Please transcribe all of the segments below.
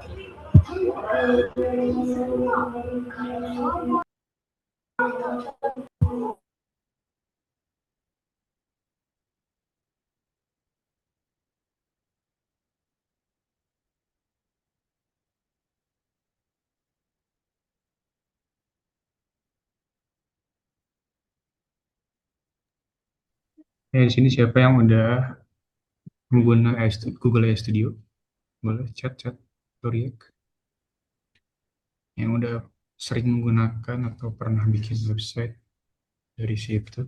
Di sini siapa yang udah menggunakan Google AI Studio? Boleh chat Toriak yang udah sering menggunakan atau pernah bikin website dari situ.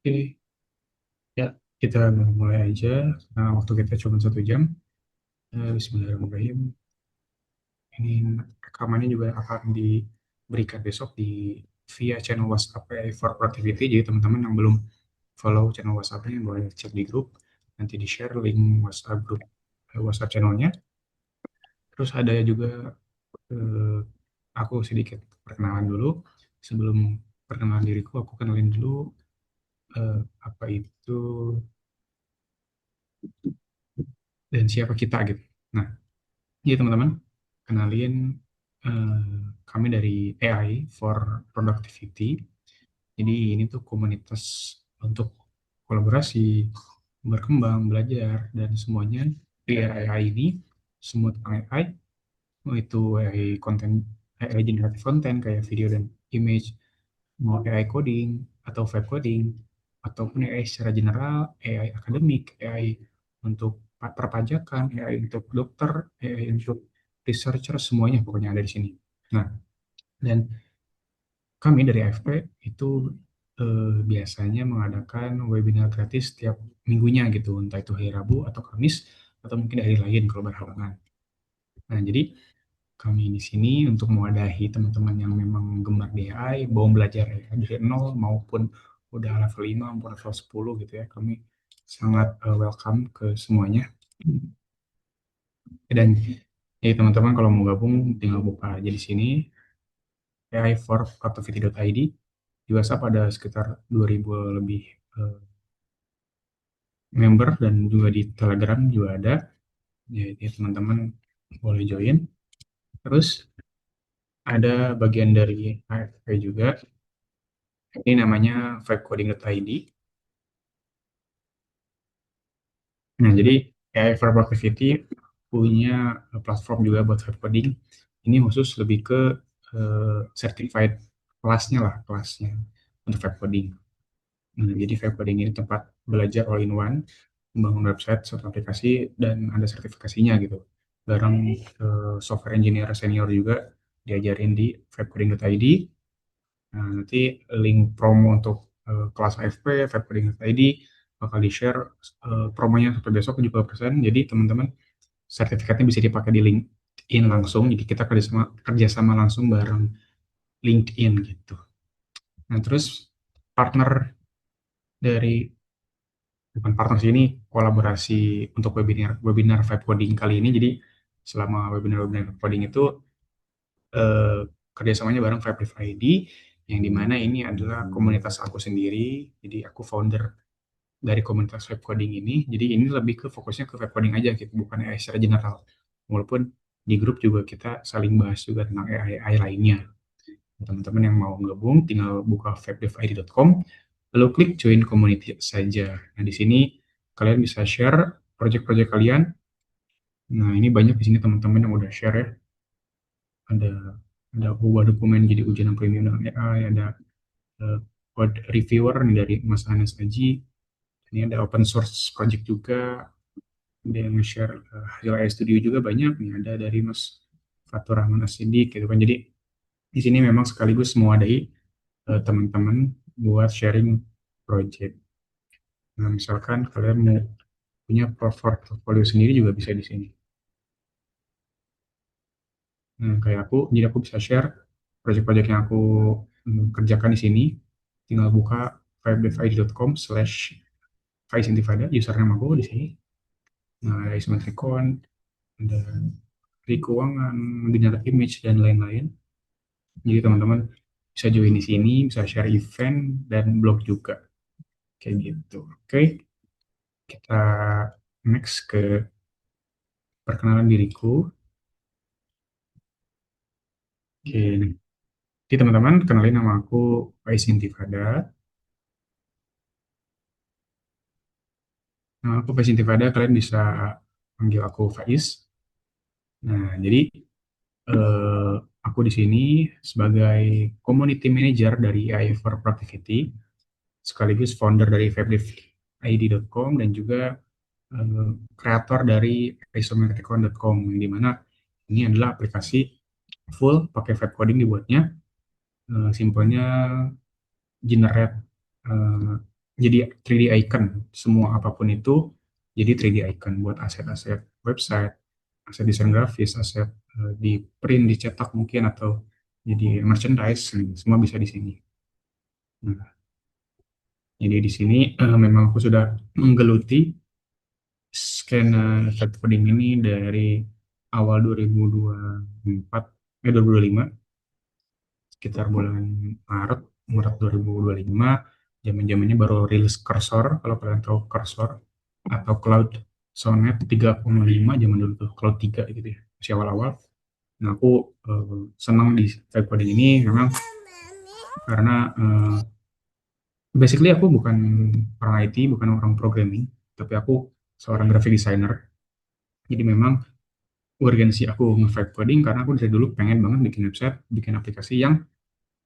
Oke, ya kita mulai aja. Nah, waktu kita cuma 1 jam. Bismillahirrahmanirrahim. Ini rekamannya juga akan diberikan besok via channel WhatsApp AI for Productivity. Jadi teman-teman yang belum follow channel WhatsApp-nya boleh cek di grup. Nanti di-share link WhatsApp grup, WhatsApp channelnya. Terus ada juga eh, aku sedikit perkenalan dulu. Sebelum perkenalan diriku, aku kenalin dulu apa itu dan siapa kita gitu. Nah, iya teman-teman, kenalin kami dari AI for Productivity. Jadi ini tuh komunitas untuk kolaborasi, berkembang, belajar, dan semuanya via AI ini, semua tentang AI, mau itu AI konten, AI generatif konten kayak video dan image, mau AI coding atau vibe coding, ataupun AI secara general, AI akademik, AI untuk perpajakan, AI untuk dokter, AI untuk researcher, semuanya pokoknya ada di sini. Nah, dan kami dari AFP itu biasanya mengadakan webinar gratis setiap minggunya gitu, entah itu hari Rabu atau Kamis, atau mungkin hari lain kalau berhalangan. Nah, jadi kami di sini untuk mewadahi teman-teman yang memang gemar di AI, mau belajar AI dari nol maupun udah level 5 maupun level 10 gitu ya. Kami sangat welcome ke semuanya. Dan ya teman-teman kalau mau gabung tinggal buka aja di sini AI4Productivity.id. Di WhatsApp ada sekitar 2.000 lebih eh, member dan juga di Telegram juga ada. Jadi teman-teman boleh join. Terus ada bagian dari AFP juga. Ini namanya vibecoding.id. Nah, jadi AI for Productivity punya platform juga buat vibe coding. Ini khusus lebih ke certified kelasnya lah, kelasnya untuk vibe coding. Nah, jadi vibe coding ini tempat belajar all in one, membangun website, suatu aplikasi, dan ada sertifikasinya gitu. Bareng software engineer senior juga diajarin di vibecoding.id. Nah, nanti link promo untuk kelas AFP, vibecoding.id bakal di-share promonya sampai besok 70%. Jadi teman-teman sertifikatnya bisa dipakai di LinkedIn langsung. Jadi kita kerjasama langsung bareng LinkedIn gitu. Nah, terus partner dari bukan partner sih, ini kolaborasi untuk webinar webinar vibe coding kali ini. Jadi selama webinar-webinar vibe coding itu eh, kerjasamanya bareng Vibe Live ID, yang dimana ini adalah komunitas aku sendiri. Jadi aku founder dari komunitas vibe coding ini. Jadi ini lebih ke fokusnya ke vibe coding aja gitu, bukan AI secara general. Walaupun di grup juga kita saling bahas juga tentang AI lainnya. Teman-teman yang mau gabung tinggal buka vibedevid.com lalu klik join community saja. Nah, di sini kalian bisa share project-project kalian. Nah, ini banyak di sini teman-teman yang udah share ya. Ada ubah dokumen jadi ujian premium dengan AI, ada code reviewer nih dari Mas Anas Aji. Ini ada open source project juga, ada yang share hasil AI Studio juga banyak nih, ada dari Mas Fatur Rahman Asidik gitu kan. Jadi di sini memang sekaligus mewadahi teman-teman buat sharing project. Nah, misalkan kalian mau punya portfolio sendiri juga bisa di sini. Nah, kayak aku, jadi aku bisa share project-project yang aku kerjakan di sini. Tinggal buka fivebefid.com/faizintifada, username aku di sini. Nah, ada Ismatricon, ada di keuangan, generate image, dan lain-lain. Jadi teman-teman bisa join di sini, bisa share event, dan blog juga. Kayak gitu. Oke, kita next ke perkenalan diriku. Oke, jadi teman-teman kenalin nama aku Faiz Intifada. Nama aku Faiz Intifada, kalian bisa panggil aku Faiz. Nah, jadi eh, aku di sini sebagai community manager dari AI for Productivity, sekaligus founder dari fabdevid.com dan juga kreator dari isometricon.com, yang dimana ini adalah aplikasi full pakai vibe coding dibuatnya. Simpelnya generate eh, jadi 3D icon, semua apapun itu jadi 3D icon buat aset-aset website, aset desain grafis, aset di print, dicetak mungkin, atau jadi merchandise, semua bisa di sini. Nah, jadi di sini memang aku sudah menggeluti skena effect coding ini dari awal 2024, 2025, sekitar bulan Maret, Maret 2025, zaman-zamannya baru rilis Cursor, kalau kalian tahu Cursor, atau Cloud Sonnet 3,5, zaman dulu tuh, Cloud 3 gitu ya, masih awal-awal. Nah, aku senang di type coding ini memang karena basically aku bukan orang IT, bukan orang programming, tapi aku seorang graphic designer. Jadi memang urgensi aku nge-vibe coding karena aku dari dulu pengen banget bikin website, bikin aplikasi yang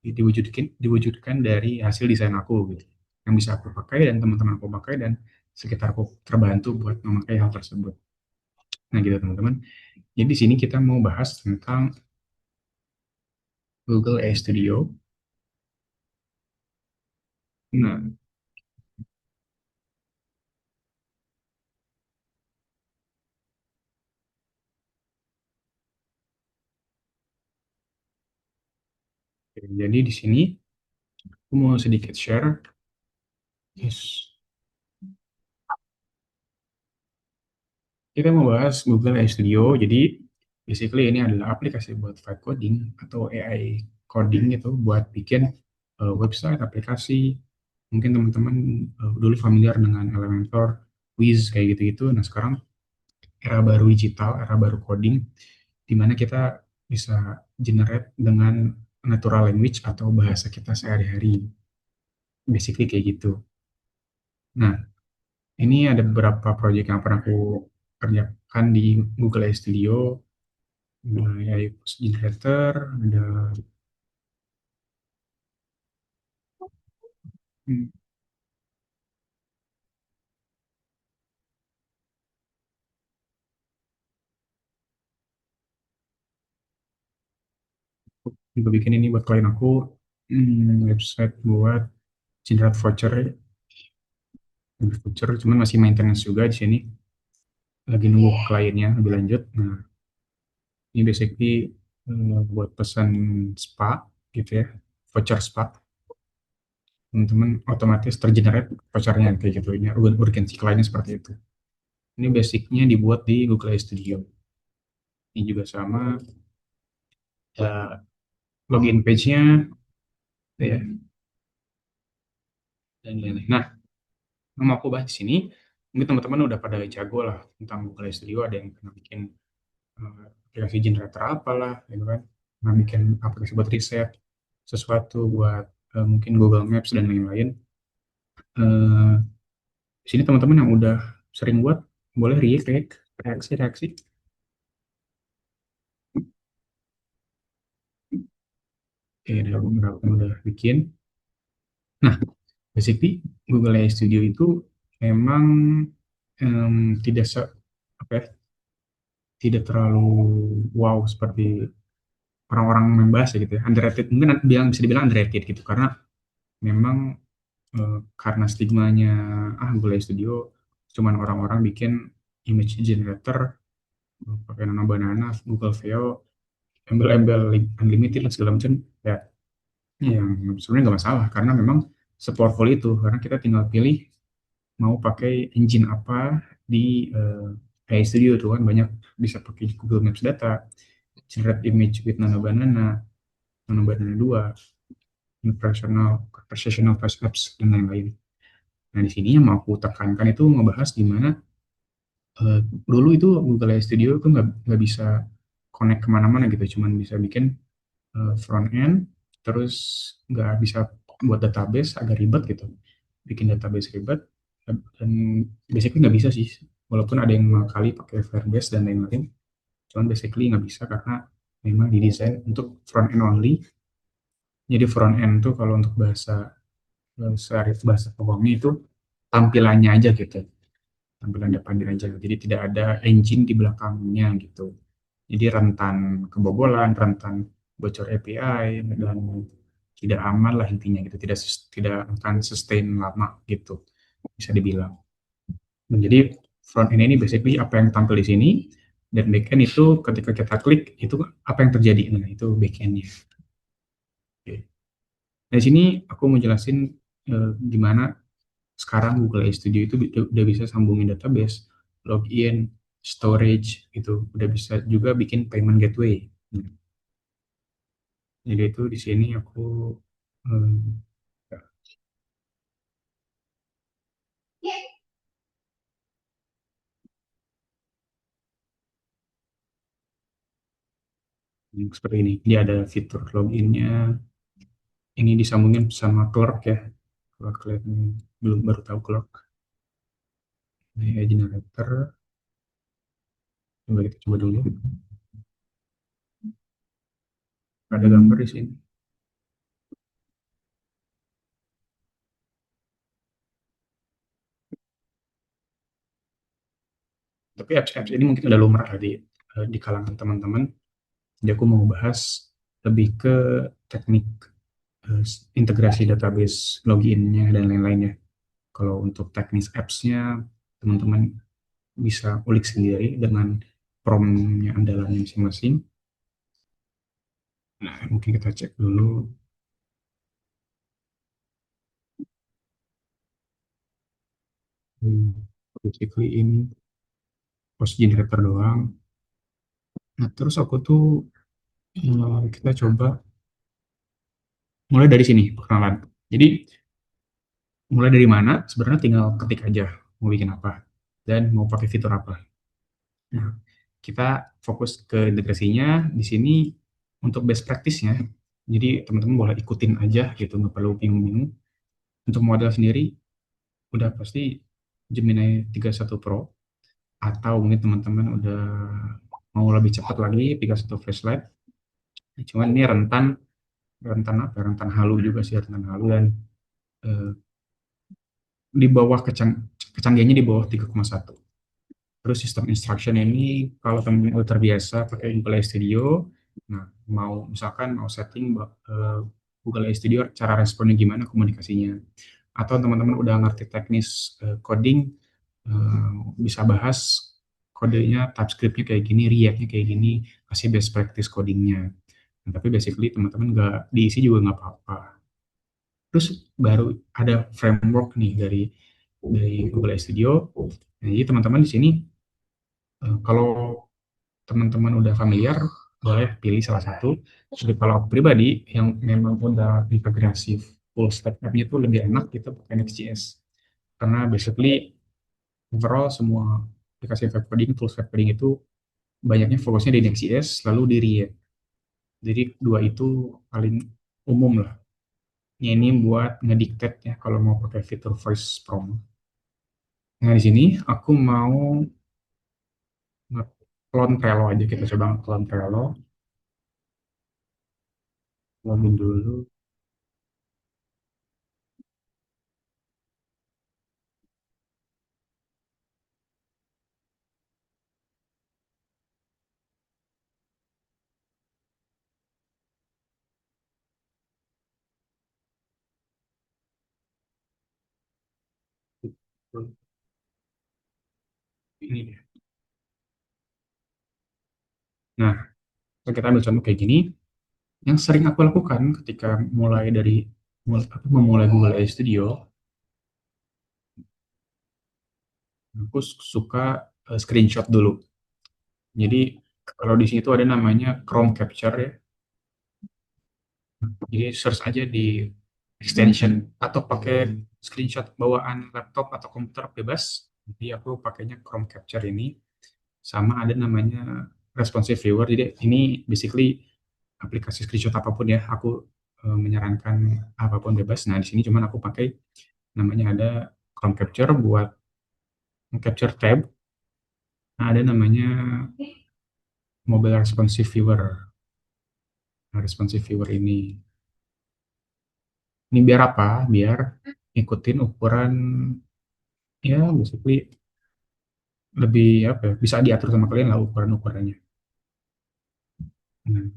diwujudkan dari hasil desain aku gitu, yang bisa aku pakai dan teman-teman aku pakai dan sekitarku terbantu buat memakai hal tersebut. Nah gitu teman-teman, jadi di sini kita mau bahas tentang Google AI Studio. Nah, jadi di sini aku mau sedikit share. Yes. Kita mau bahas Google AI Studio. Jadi basically ini adalah aplikasi buat vibe coding atau AI coding itu buat bikin website, aplikasi. Mungkin teman-teman dulu familiar dengan Elementor, Wiz kayak gitu-gitu. Nah sekarang era baru digital, era baru coding, di mana kita bisa generate dengan natural language atau bahasa kita sehari-hari. Basically kayak gitu. Nah, ini ada beberapa proyek yang pernah aku kerjakan di Google AI Studio. Nah, ya, post generator, ada hmm, juga bikin ini buat klien aku, website buat generate voucher, cuman masih maintenance juga di sini, lagi nunggu kliennya lebih lanjut. Nah, ini basically buat pesan spa gitu ya, voucher spa, teman-teman otomatis tergenerate vouchernya kayak gitu. Ini urgensi kliennya seperti itu. Ini basicnya dibuat di Google AI Studio. Ini juga sama, ya, login page-nya ya, dan lain-lain. Nah, yang mau aku bahas di sini, mungkin teman-teman udah pada jago lah tentang Google AI Studio, ada yang pernah bikin aplikasi generator apalah, gitu kan, pernah bikin aplikasi buat riset, sesuatu buat mungkin Google Maps dan lain-lain. Eh, di sini teman-teman yang udah sering buat, boleh react, reaksi-reaksi. Oke, ada beberapa yang udah bikin. Nah, basically Google AI Studio itu memang tidak apa ya, tidak terlalu wow seperti orang-orang membahas ya gitu ya, underrated, mungkin bisa dibilang underrated gitu, karena memang karena stigmanya Google Studio cuman orang-orang bikin image generator pakai Nano Banana, Google VO, embel-embel unlimited dan segala macam ya, yang sebenarnya nggak masalah karena memang se-powerful itu, karena kita tinggal pilih mau pakai engine apa di AI Studio tuh kan banyak, bisa pakai Google Maps data, generate image with Nano Banana, Nano Banana 2, conversational voice apps dan lain-lain. Nah, di sini yang mau aku tekankan itu ngebahas gimana dulu itu Google AI Studio itu nggak bisa connect kemana-mana gitu, cuman bisa bikin front end, terus nggak bisa buat database, agak ribet gitu, bikin database ribet, dan basically nggak bisa sih, walaupun ada yang kali pakai Firebase dan lain-lain, cuman basically nggak bisa karena memang didesain untuk front end only. Jadi front end tuh kalau untuk bahasa pokoknya itu tampilannya aja gitu, tampilan depannya aja. Jadi tidak ada engine di belakangnya gitu. Jadi rentan kebobolan, rentan bocor API, dan tidak aman lah intinya gitu. Tidak akan sustain lama gitu, bisa dibilang. Nah, jadi front end ini basically apa yang tampil di sini, dan back end itu ketika kita klik itu apa yang terjadi. Nah, itu back endnya. Oke. Nah, di sini aku mau jelasin gimana sekarang Google AI Studio itu udah bisa sambungin database, login, storage, itu udah bisa juga bikin payment gateway. Nah, jadi itu di sini aku eh, seperti ini. Dia ada fitur loginnya. Ini disambungin sama Clerk ya. Kalau kalian belum baru tahu Clerk, ini AI generator. Coba kita coba dulu. Ada gambar di sini. Tapi apps-apps ini mungkin udah lumrah lah di kalangan teman-teman. Jadi aku mau bahas lebih ke teknik eh, integrasi database, loginnya, dan lain-lainnya. Kalau untuk teknis apps-nya, teman-teman bisa ulik sendiri dengan prompt-nya andalannya masing-masing. Nah, mungkin kita cek dulu. Basically ini post generator doang. Nah, terus aku tuh kita coba mulai dari sini perkenalan. Jadi mulai dari mana? Sebenarnya tinggal ketik aja mau bikin apa dan mau pakai fitur apa. Nah, kita fokus ke integrasinya di sini untuk best practice-nya. Jadi teman-teman boleh ikutin aja gitu, nggak perlu bingung-bingung. Untuk model sendiri udah pasti Gemini 31 Pro, atau mungkin teman-teman udah mau lebih cepat lagi 31 Flashlight. Cuman ini rentan rentan apa? Rentan halu juga sih, rentan halu, dan eh, di bawah kecanggihannya di bawah 3,1. Terus sistem instruction ini kalau teman-teman udah terbiasa pakai Google AI Studio, nah mau misalkan mau setting Google AI Studio cara responnya gimana, komunikasinya, atau teman-teman udah ngerti teknis coding, bisa bahas kodenya, TypeScript-nya kayak gini, React-nya kayak gini, kasih best practice codingnya. Nah, tapi basically teman-teman nggak diisi juga nggak apa-apa. Terus baru ada framework nih dari Google AI Studio. Nah, jadi teman-teman di sini kalau teman-teman udah familiar, boleh pilih salah satu. Jadi kalau aku pribadi yang memang udah integrasi full stack app-nya itu lebih enak kita pakai Next.js. Karena basically overall semua aplikasi web coding, tools web coding itu banyaknya fokusnya di Next.js, lalu di React. Jadi dua itu paling umum lah. Ini buat ngediktet ya kalau mau pakai fitur voice prompt. Nah, di sini aku mau nge-clone Trello aja. Kita coba nge-clone Trello. Login dulu. Ini dia. Nah, kita ambil contoh kayak gini. Yang sering aku lakukan ketika memulai Google AI Studio, aku suka screenshot dulu. Jadi kalau di sini tuh ada namanya Chrome Capture ya. Jadi search aja di extension atau pakai screenshot bawaan laptop atau komputer bebas. Jadi aku pakainya Chrome Capture ini, sama ada namanya responsive viewer. Jadi ini basically aplikasi screenshot apapun ya. Aku menyarankan apapun bebas. Nah, di sini cuman aku pakai namanya ada Chrome Capture buat capture tab. Nah, ada namanya mobile responsive viewer. Nah, responsive viewer ini biar apa? Biar ikutin ukuran, ya basically lebih apa ya, bisa diatur sama kalian lah ukuran-ukurannya. Nah,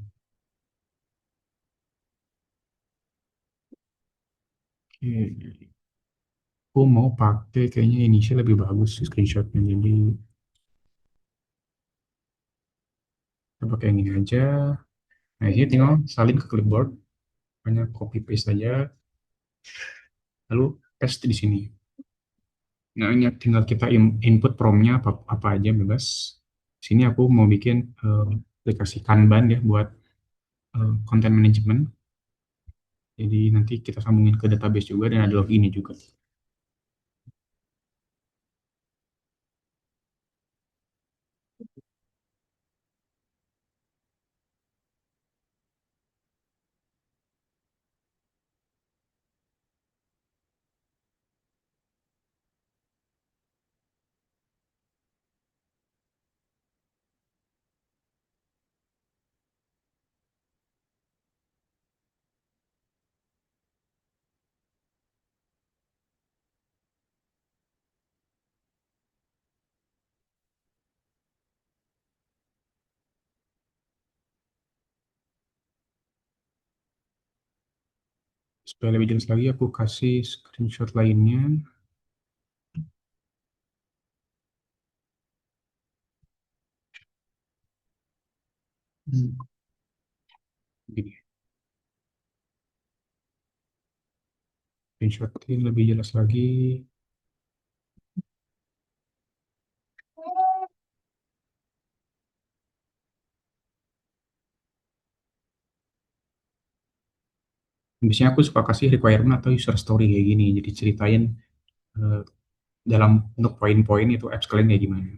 oke. Aku mau pakai kayaknya ini sih lebih bagus sih screenshotnya. Jadi kita pakai yang ini aja. Nah, ini tinggal salin ke clipboard. Hanya copy paste aja. Lalu paste di sini. Nah, ini tinggal kita input promnya apa aja bebas. Sini aku mau bikin aplikasi Kanban ya buat content management. Jadi nanti kita sambungin ke database juga dan ada loginnya juga. Supaya lebih jelas lagi, aku kasih screenshot lainnya. Hmm. Gini, screenshotin lebih jelas lagi. Biasanya aku suka kasih requirement atau user story kayak gini. Jadi ceritain eh, dalam untuk poin-poin itu apps kalian kayak gimana.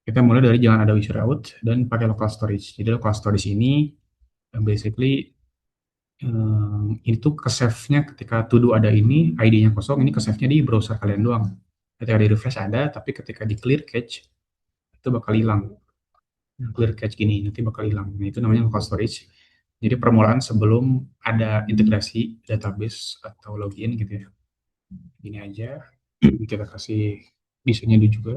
Kita mulai dari jangan ada user out dan pakai local storage. Jadi local storage ini basically itu ke save-nya ketika to do ada ini, ID-nya kosong, ini ke save-nya di browser kalian doang. Ketika di refresh ada, tapi ketika di clear cache, itu bakal hilang. Clear cache gini, nanti bakal hilang. Nah, itu namanya local storage. Jadi permulaan sebelum ada integrasi database atau login gitu ya. Ini aja, kita kasih desainnya dulu juga.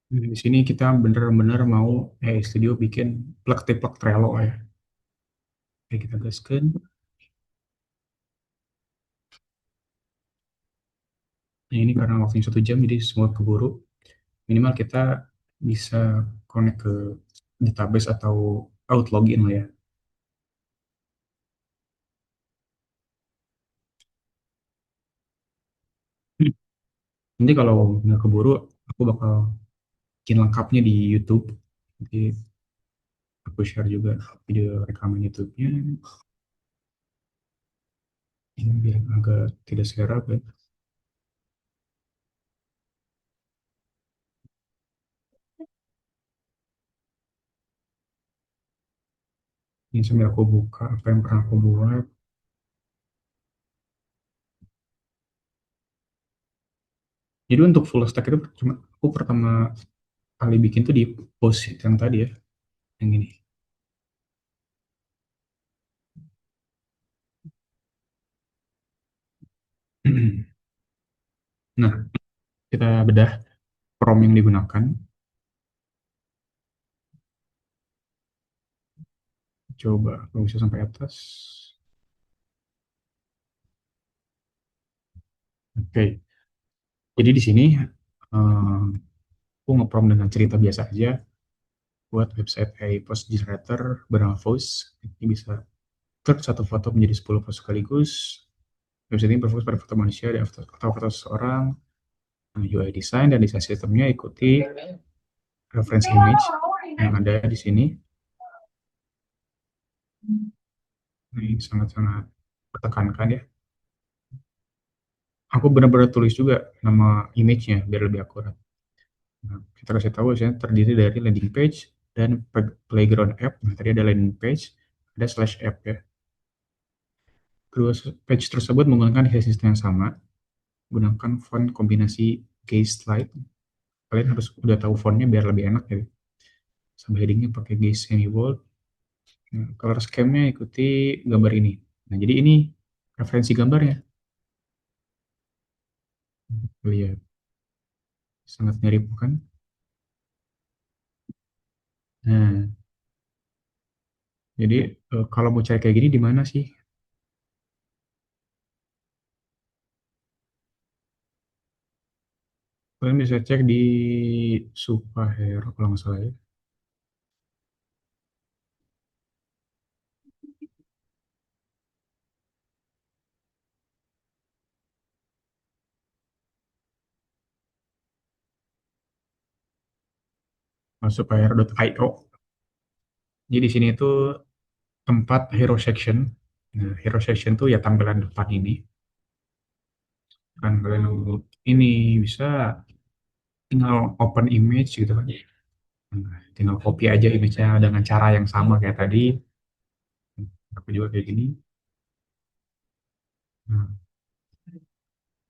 Di sini kita bener-bener mau Studio bikin plek-plek Trello ya. Oke, kita gaskan. Nah, ini karena waktunya 1 jam, jadi semua keburu. Minimal kita bisa connect ke database atau login lah ya. Nanti kalau nggak keburu, aku bakal bikin lengkapnya di YouTube. Nanti aku share juga video rekaman YouTube-nya. Ini biar agak tidak serap ya. Ini sambil aku buka apa yang pernah aku buat. Jadi untuk full stack itu cuma aku pertama kali bikin tuh di post yang tadi ya, yang ini. Nah, kita bedah prompt yang digunakan. Coba kalau bisa sampai atas. Oke, jadi di sini eh, aku nge-prompt dengan cerita biasa aja buat website post generator bernama Voice. Ini bisa turn satu foto menjadi 10 foto sekaligus. Website ini berfokus pada foto manusia dan atau foto seseorang. Nah, UI design dan desain sistemnya ikuti reference image yang ada di sini. Nah, ini sangat-sangat tekankan ya. Aku benar-benar tulis juga nama image-nya biar lebih akurat. Nah, kita kasih tahu saya terdiri dari landing page dan playground app. Nah, tadi ada landing page, ada slash app ya. Kedua page tersebut menggunakan desain sistem yang sama, gunakan font kombinasi Gaze Slide. Kalian harus udah tahu fontnya biar lebih enak ya. Sampai headingnya pakai Gaze Semi Bold. Nah, color scheme-nya ikuti gambar ini. Nah, jadi ini referensi gambarnya. Lihat, sangat mirip kan? Nah, jadi kalau mau cari kayak gini di mana sih? Kalian bisa cek di Superhero kalau nggak salah ya. Superhero.io. Jadi di sini tuh tempat hero section. Nah, hero section tuh ya tampilan depan ini. Kan kalian ini bisa tinggal open image gitu kan. Nah, tinggal copy aja image-nya dengan cara yang sama kayak tadi. Aku juga kayak gini. Nah,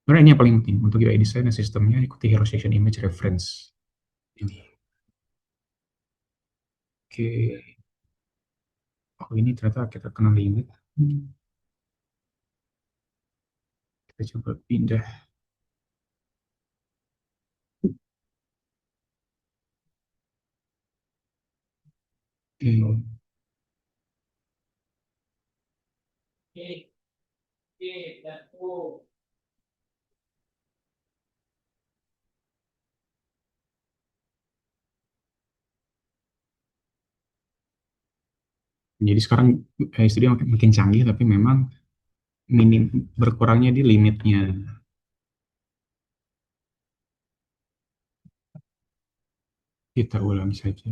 sebenarnya ini yang paling penting untuk UI design dan sistemnya ikuti hero section image reference. Ini. Oke. Oh, ini ternyata kita kena limit. Kita coba pindah. Oke. Jadi sekarang studio makin canggih, tapi memang minim berkurangnya di limitnya. Kita ulang saja.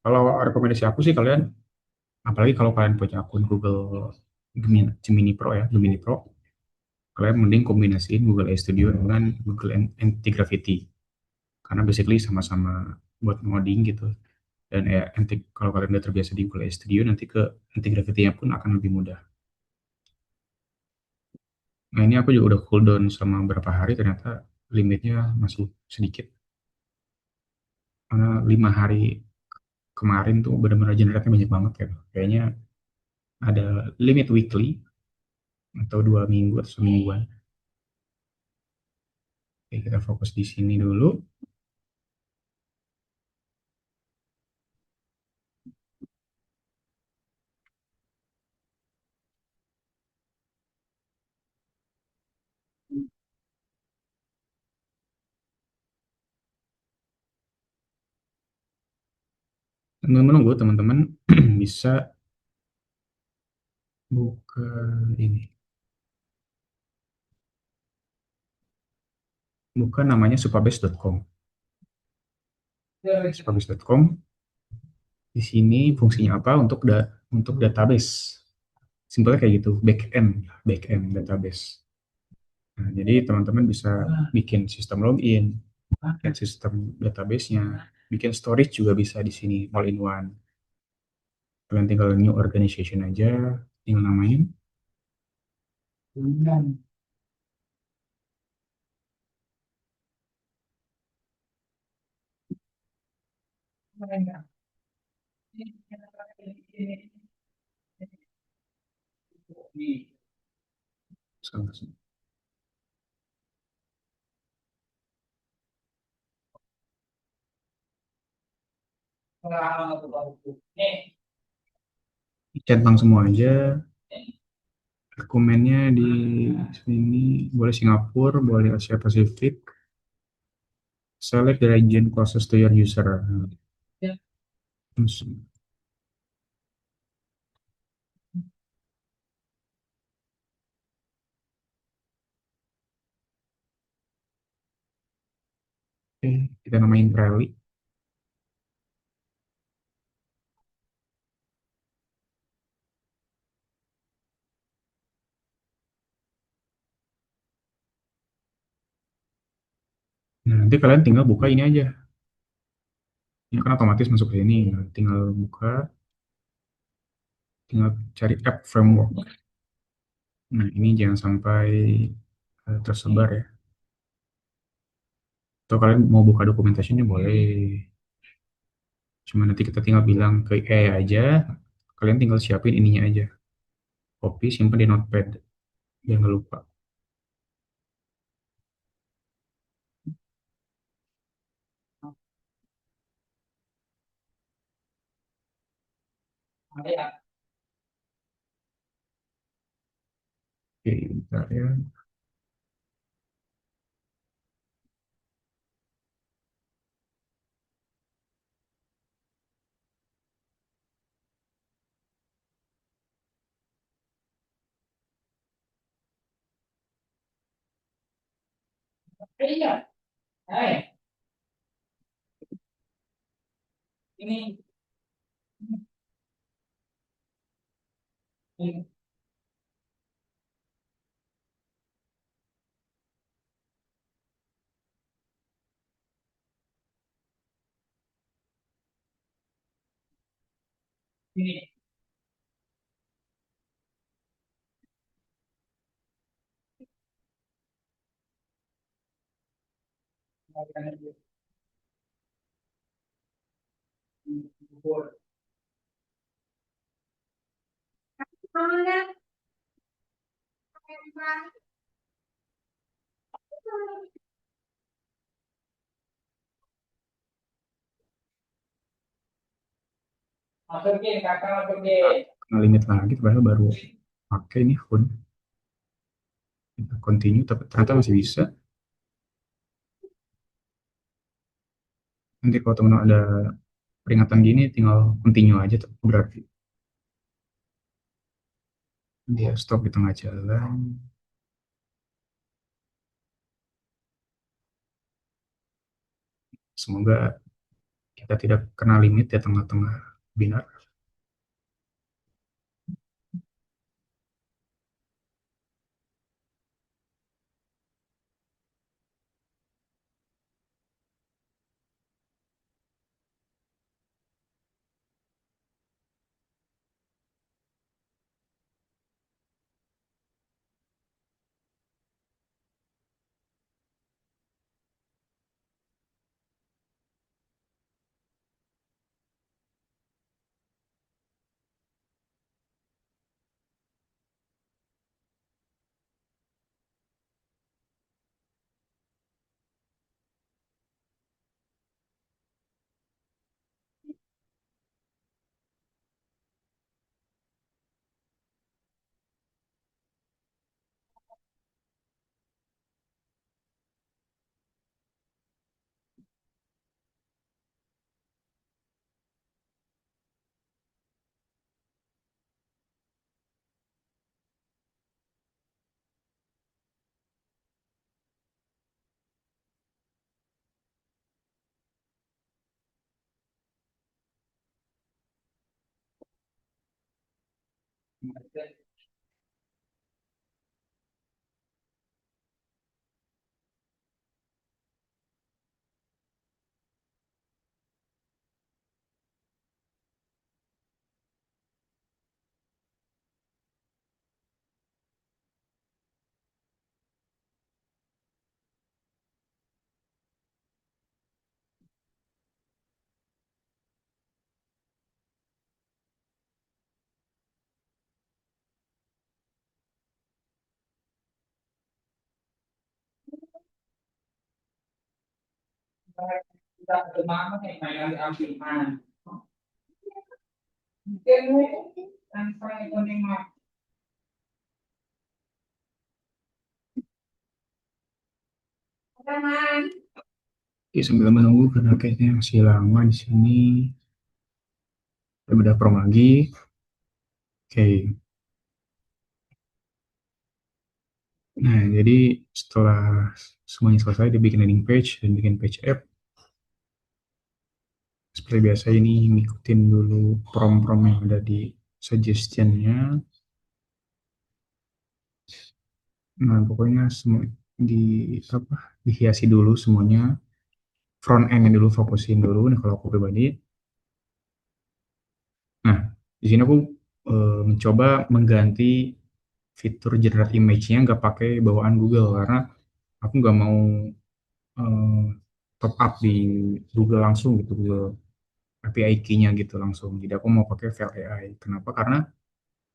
Kalau rekomendasi aku sih kalian, apalagi kalau kalian punya akun Google Gemini Pro ya, Gemini Pro, kalian mending kombinasiin Google AI Studio dengan Google Anti-Gravity. Karena basically sama-sama buat ngoding gitu. Dan ya, kalau kalian udah terbiasa di Google AI Studio, nanti ke Anti-Gravity-nya pun akan lebih mudah. Nah ini aku juga udah cooldown selama beberapa hari, ternyata limitnya masih sedikit. Karena 5 hari kemarin tuh benar-benar generate banyak banget ya. Kayaknya ada limit weekly atau 2 minggu atau semingguan. Oke, kita fokus di sini dulu. Sambil menunggu teman-teman bisa buka ini, buka namanya supabase.com. Supabase.com di sini fungsinya apa? Untuk database. Simpelnya kayak gitu, backend database. Nah, jadi teman-teman bisa bikin sistem login, bikin sistem database-nya, bikin storage juga bisa di sini all in one. Kalian tinggal new organization aja, tinggal namain. Centang semua aja. Rekomennya di sini boleh Singapura, boleh Asia Pasifik. Select the region closest to your user. Terus, oke, kita namain rally. Nah, nanti kalian tinggal buka ini aja. Ini kan otomatis masuk ke sini. Nah, tinggal buka, tinggal cari app framework. Nah, ini jangan sampai tersebar ya. Atau kalian mau buka dokumentasinya boleh. Cuma nanti kita tinggal bilang ke AI aja. Kalian tinggal siapin ininya aja. Copy, simpan di notepad. Jangan lupa. Oke, bentar ya. Kena limit lagi, padahal baru pakai ini akun. Kita continue, tapi ternyata masih bisa. Nanti kalau teman ada peringatan gini, tinggal continue aja tuh. Berarti dia stop di tengah jalan. Semoga kita tidak kena limit di tengah-tengah webinar. Oke, sambil menunggu karena kayaknya masih lama di sini. Udah prom lagi. Oke. Nah, jadi setelah semuanya selesai, dia bikin landing page dan bikin page app. Seperti biasa ini ngikutin dulu prom-prom yang ada di suggestion-nya. Nah, pokoknya semua di apa dihiasi dulu semuanya. Front end-nya dulu fokusin dulu. Nah, kalau aku pribadi, nah di sini aku mencoba mengganti fitur generate image-nya nggak pakai bawaan Google karena aku nggak mau eh, top up di Google langsung gitu, Google API key-nya gitu langsung. Jadi aku mau pakai File AI. Kenapa? Karena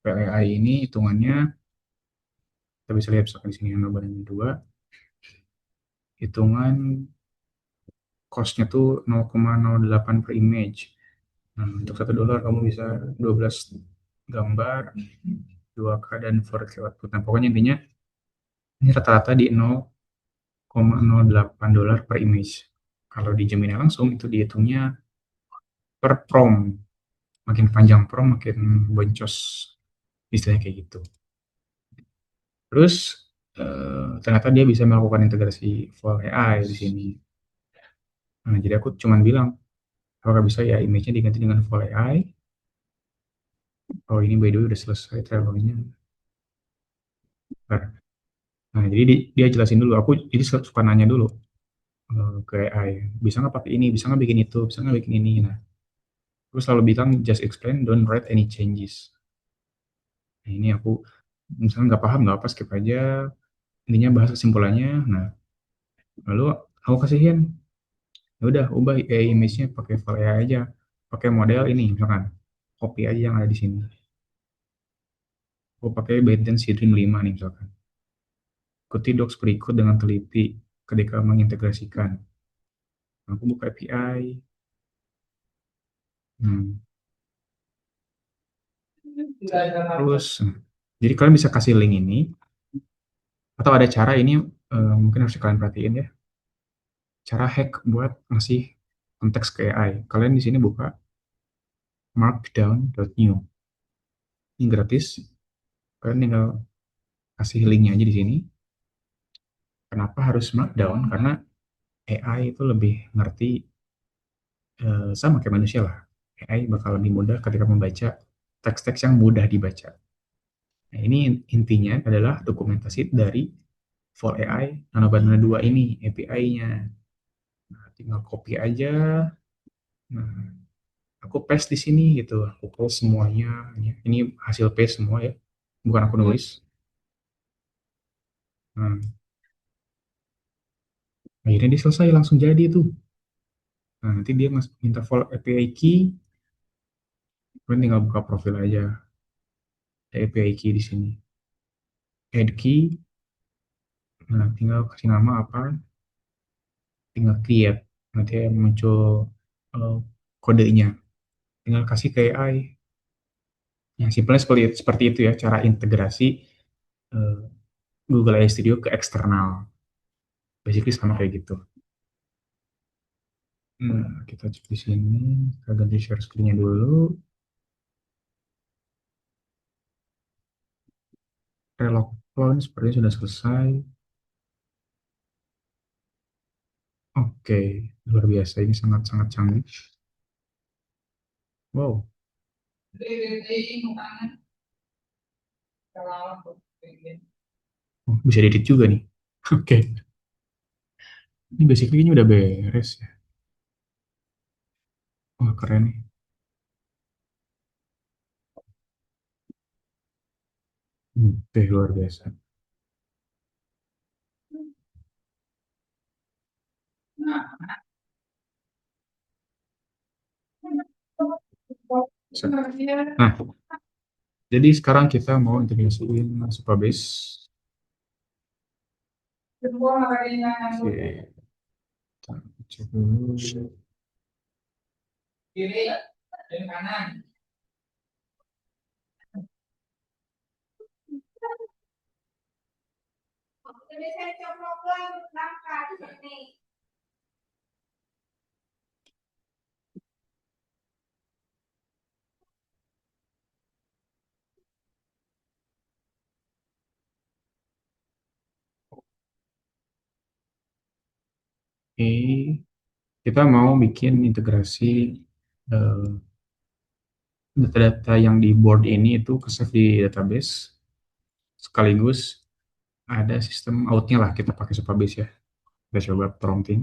File AI ini hitungannya, kita bisa lihat misalkan di sini yang nomor dua, hitungan cost-nya tuh 0,08 per image. Nah, untuk $1 kamu bisa 12 gambar, 2K dan 4K output. Nah, pokoknya intinya ini rata-rata di 0,08 dolar per image. Kalau di Gemini langsung itu dihitungnya per prom. Makin panjang prom, makin boncos. Istilahnya kayak gitu. Terus ternyata dia bisa melakukan integrasi full AI di sini. Nah, jadi aku cuma bilang, apakah bisa ya image-nya diganti dengan full AI? Oh, ini by the way udah selesai travelingnya. Nah, jadi dia jelasin dulu. Aku jadi suka nanya dulu ke AI. Bisa nggak pakai ini? Bisa nggak bikin itu? Bisa nggak bikin ini? Nah, aku selalu bilang just explain, don't write any changes. Nah, ini aku misalnya nggak paham, nggak apa, skip aja. Intinya bahas kesimpulannya. Nah, lalu aku kasihin. Ya udah, ubah AI image-nya pakai file AI aja. Pakai model ini, misalkan. Copy aja yang ada di sini. Aku pakai ByteDance Dream 5 nih, misalkan. Ikuti docs berikut dengan teliti ketika mengintegrasikan. Aku buka API. Hmm. Terus, jadi kalian bisa kasih link ini, atau ada cara ini mungkin harus kalian perhatiin ya, cara hack buat ngasih konteks ke AI. Kalian di sini buka markdown.new. Ini gratis. Kalian tinggal kasih linknya aja di sini. Kenapa harus markdown? Karena AI itu lebih ngerti sama kayak manusia lah. AI bakal lebih mudah ketika membaca teks-teks yang mudah dibaca. Nah, ini intinya adalah dokumentasi dari for AI Nano Banana 2 ini, API-nya. Nah, tinggal copy aja. Nah, aku paste di sini gitu. Aku paste semuanya. Ini hasil paste semua ya. Bukan aku nulis. Nah, akhirnya dia selesai langsung jadi tuh. Nah, nanti dia minta follow API key. Kemudian tinggal buka profil aja. Ada API key di sini. Add key. Nah, tinggal kasih nama apa. Tinggal create. Nanti muncul eh, kodenya. Tinggal kasih ke AI. Yang simpelnya seperti itu ya, cara integrasi eh, Google AI Studio ke eksternal. Basically sama kayak gitu. Kita cek di sini, kita ganti share screen-nya dulu. Relog phone sepertinya sudah selesai. Oke, luar biasa. Ini sangat-sangat canggih. Wow, oh, bisa diedit juga nih. Oke, ini basically ini udah beres ya. Wah, keren nih. Oke, luar biasa. Bisa. Nah, jadi sekarang kita mau integrasiin Supabase. Oke, kita cek dulu. Oke, kita mau bikin integrasi eh, data-data yang di board ini itu ke save di database, sekaligus ada sistem out-nya lah, kita pakai Supabase ya. Kita coba prompting.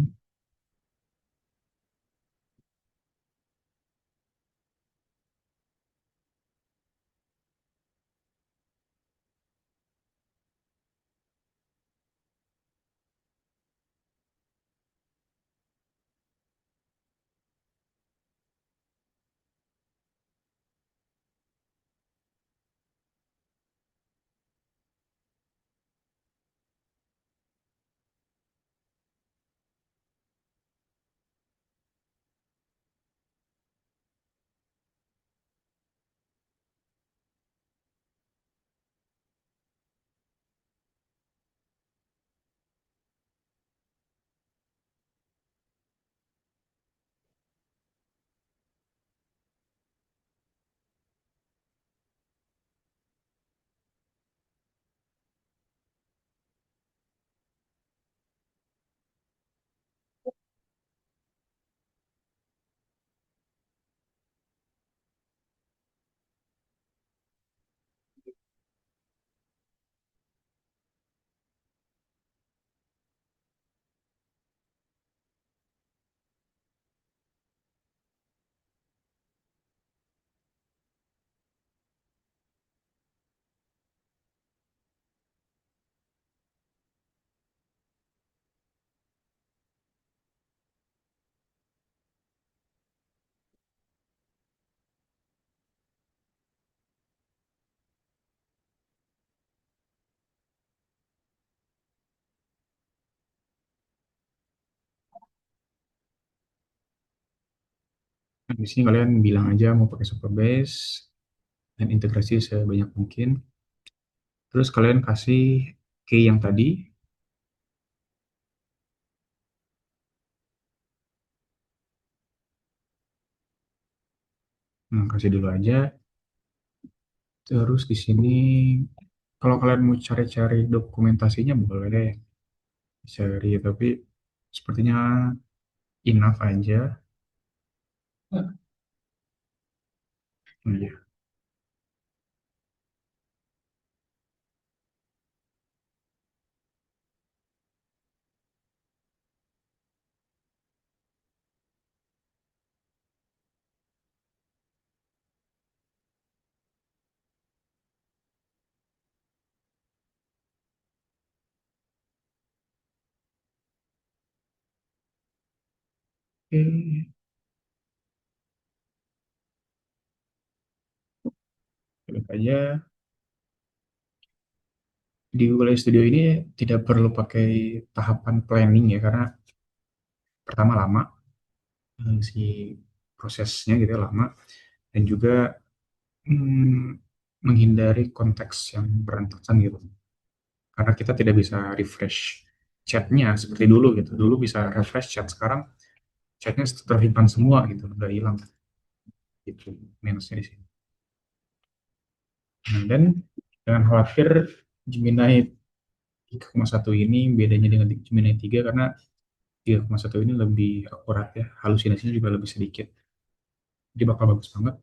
Nah, di sini kalian bilang aja mau pakai Supabase dan integrasi sebanyak mungkin. Terus kalian kasih key yang tadi. Nah, kasih dulu aja. Terus di sini kalau kalian mau cari-cari dokumentasinya boleh deh cari, tapi sepertinya enough aja. Oh, iya. Oke, klik aja. Di Google Studio ini tidak perlu pakai tahapan planning ya, karena pertama lama, si prosesnya gitu ya, lama, dan juga mm, menghindari konteks yang berantakan gitu. Karena kita tidak bisa refresh chatnya seperti dulu gitu. Dulu bisa refresh chat, sekarang chatnya tersimpan semua gitu, udah hilang gitu, minusnya di sini. Nah, dan jangan khawatir, Gemini 3,1 ini bedanya dengan Gemini 3 karena 3,1 ini lebih akurat ya, halusinasinya juga lebih sedikit. Jadi bakal bagus banget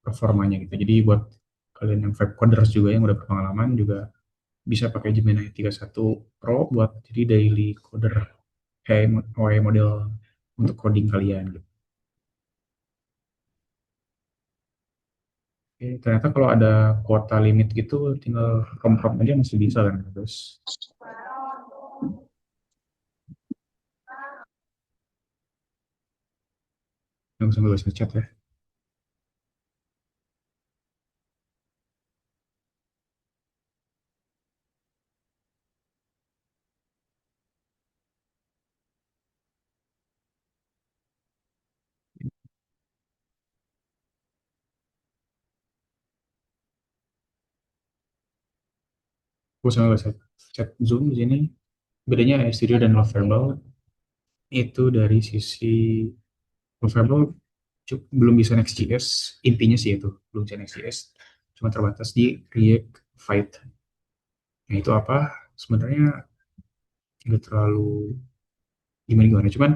performanya gitu. Jadi buat kalian yang web coders juga yang udah berpengalaman juga bisa pakai Gemini 31 Pro buat jadi daily coder, AI model untuk coding kalian gitu. Oke, ternyata kalau ada kuota limit gitu tinggal prompt aja masih bisa kan, terus nggak usah bahasa chat ya. Nggak usah bahasa chat. Zoom di sini bedanya Studio dan Lovable itu dari sisi Lovable belum bisa Next.js, intinya sih itu belum bisa Next.js, cuma terbatas di React Fight. Nah itu apa, sebenarnya nggak terlalu gimana gimana, cuman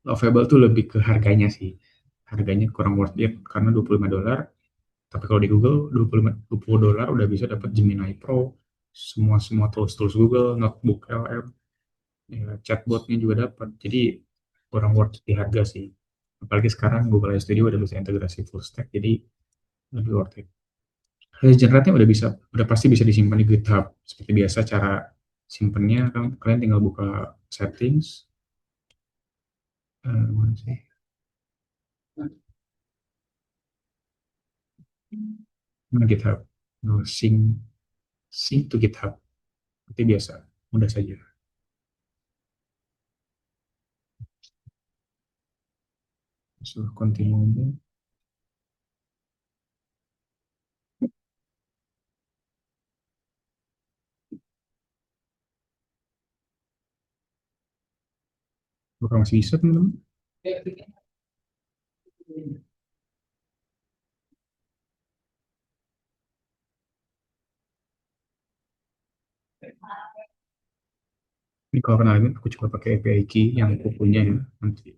Lovable tuh lebih ke harganya sih, harganya kurang worth it karena $25. Tapi kalau di Google 25 $20 udah bisa dapat Gemini Pro, semua semua tools tools Google, notebook LM, ya, chatbotnya juga dapat. Jadi kurang worth it di harga sih, apalagi sekarang Google AI Studio udah bisa integrasi full stack, jadi lebih worth it. Generate-nya udah bisa, udah pasti bisa disimpan di GitHub. Seperti biasa cara simpennya kan, kalian tinggal buka settings, mana sih? Mana GitHub? No, sync to GitHub. Seperti biasa, mudah saja. So, continue. Bukan masih bisa teman-teman? Ini kalau kenalin aku coba pakai API key yang aku punya ya nanti.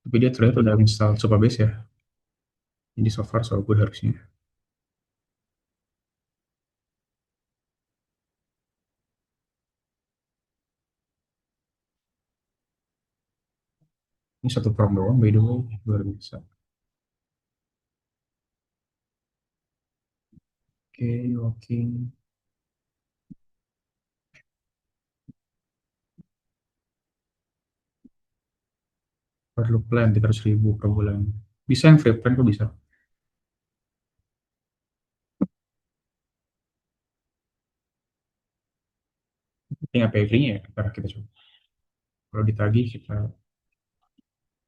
Tapi dia terlihat udah install Supabase ya. Jadi so far so good harusnya. Ini satu prompt doang by the way, luar biasa. Oke, working. Perlu plan 300.000 per bulan. Bisa yang free plan kok bisa. Ini API-nya ya, ntar kita coba. Kalau ditagih kita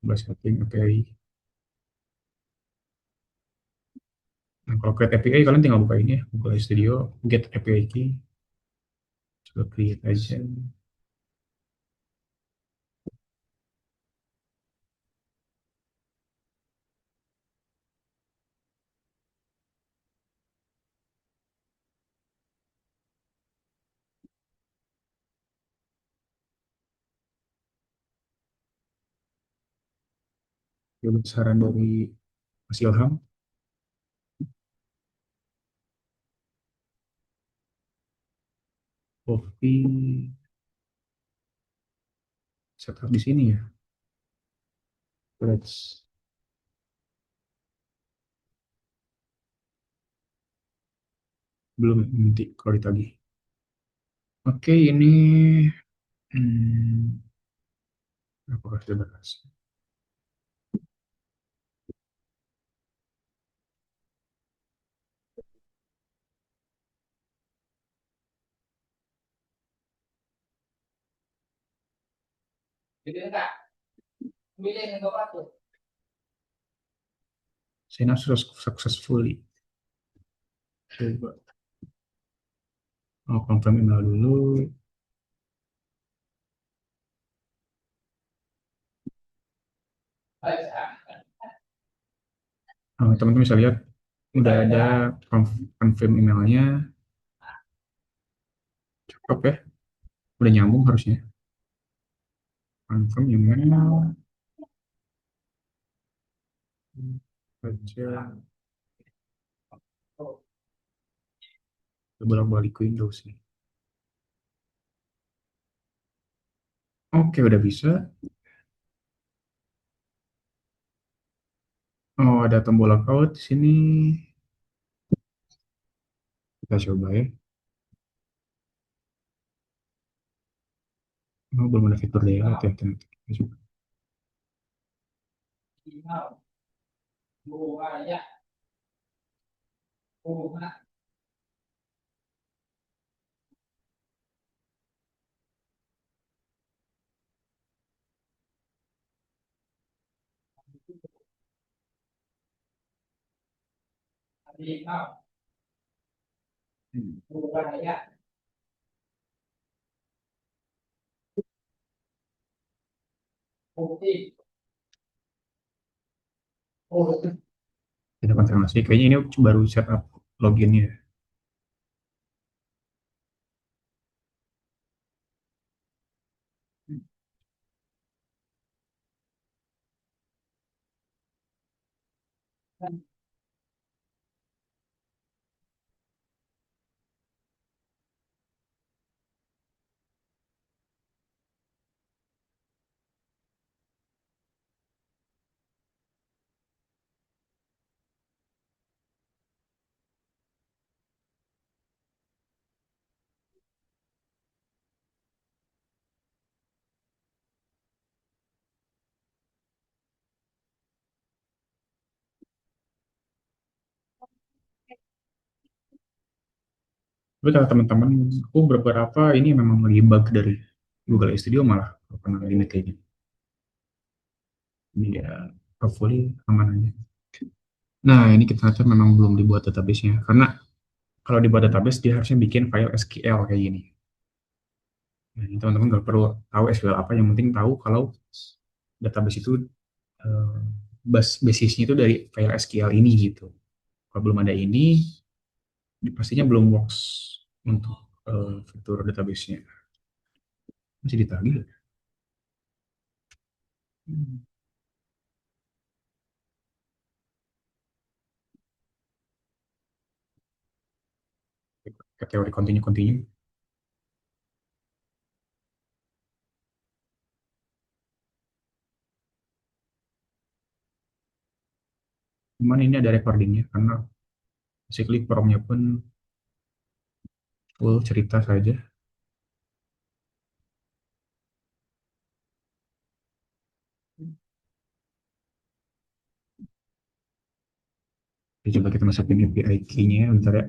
bahas setting API. Nah, kalau create API kalian tinggal buka ini ya, Google Studio, get API key, coba create aja. Coba saran dari Mas Ilham. Kopi setup di sini ya. Let's belum nanti kalau ditagih. Oke, ini hmm, apakah sudah berhasil? Sign up successfully. Coba. Oh, confirm email dulu. Teman-teman bisa lihat udah ada confirm emailnya. Cukup ya. Udah nyambung harusnya. Confirm email. Baca. Bolak-balik Windows nih. Oke, udah bisa. Oh, ada tombol lockout di sini. Kita coba ya. Oh, belum ada fitur daylight ya ternyata. Kita coba. Hmm. Kita konfirmasi. Kayaknya ini baru setup loginnya. Tapi kalau teman-teman, aku beberapa ini memang lagi bug dari Google Studio malah pernah limit kayak gini. Ini ya, hopefully aman aja. Nah, ini kita catat memang belum dibuat database-nya. Karena kalau dibuat database, dia harusnya bikin file SQL kayak gini. Nah, ini teman-teman nggak perlu tahu SQL apa, yang penting tahu kalau database itu eh, basisnya itu dari file SQL ini gitu. Kalau belum ada ini, pastinya belum works untuk fitur database-nya. Masih ditagih ya? Hmm. Ke teori continue. Cuman ini ada recordingnya karena basically promnya pun full cerita saja. Jadi coba kita masukin API key-nya bentar ya.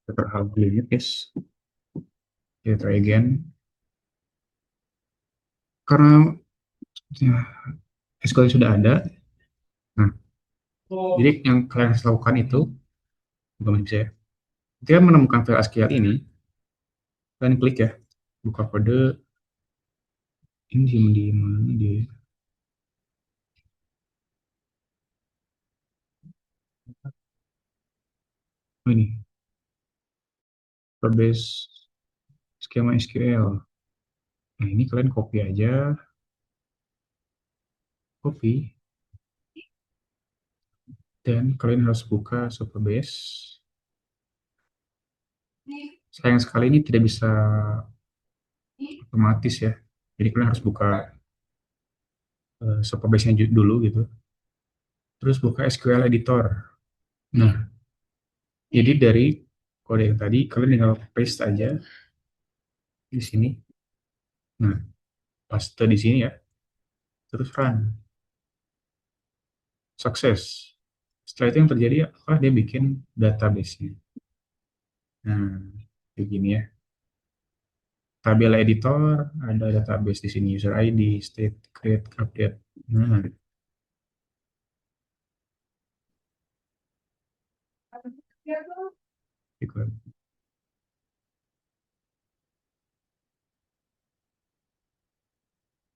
terhadap limit guys. Kita try again. Karena ya, SQL sudah ada. Nah, jadi yang kalian harus lakukan itu, bukan bisa ya. Ketika menemukan file SQL ini, kalian klik ya, buka kode ini di mana dia? Oh, ini, database skema SQL. Nah, ini kalian copy aja, copy, dan kalian harus buka Superbase. Sayang sekali ini tidak bisa otomatis ya. Jadi kalian harus buka Superbase-nya dulu gitu. Terus buka SQL Editor. Nah, jadi dari kode yang tadi kalian tinggal paste aja di sini. Nah, paste di sini ya. Terus run. Sukses. Setelah itu yang terjadi apa? Dia bikin database-nya. Nah, begini ya. Tabel editor, ada database di sini, user ID, state, create, update. Nah, ikut.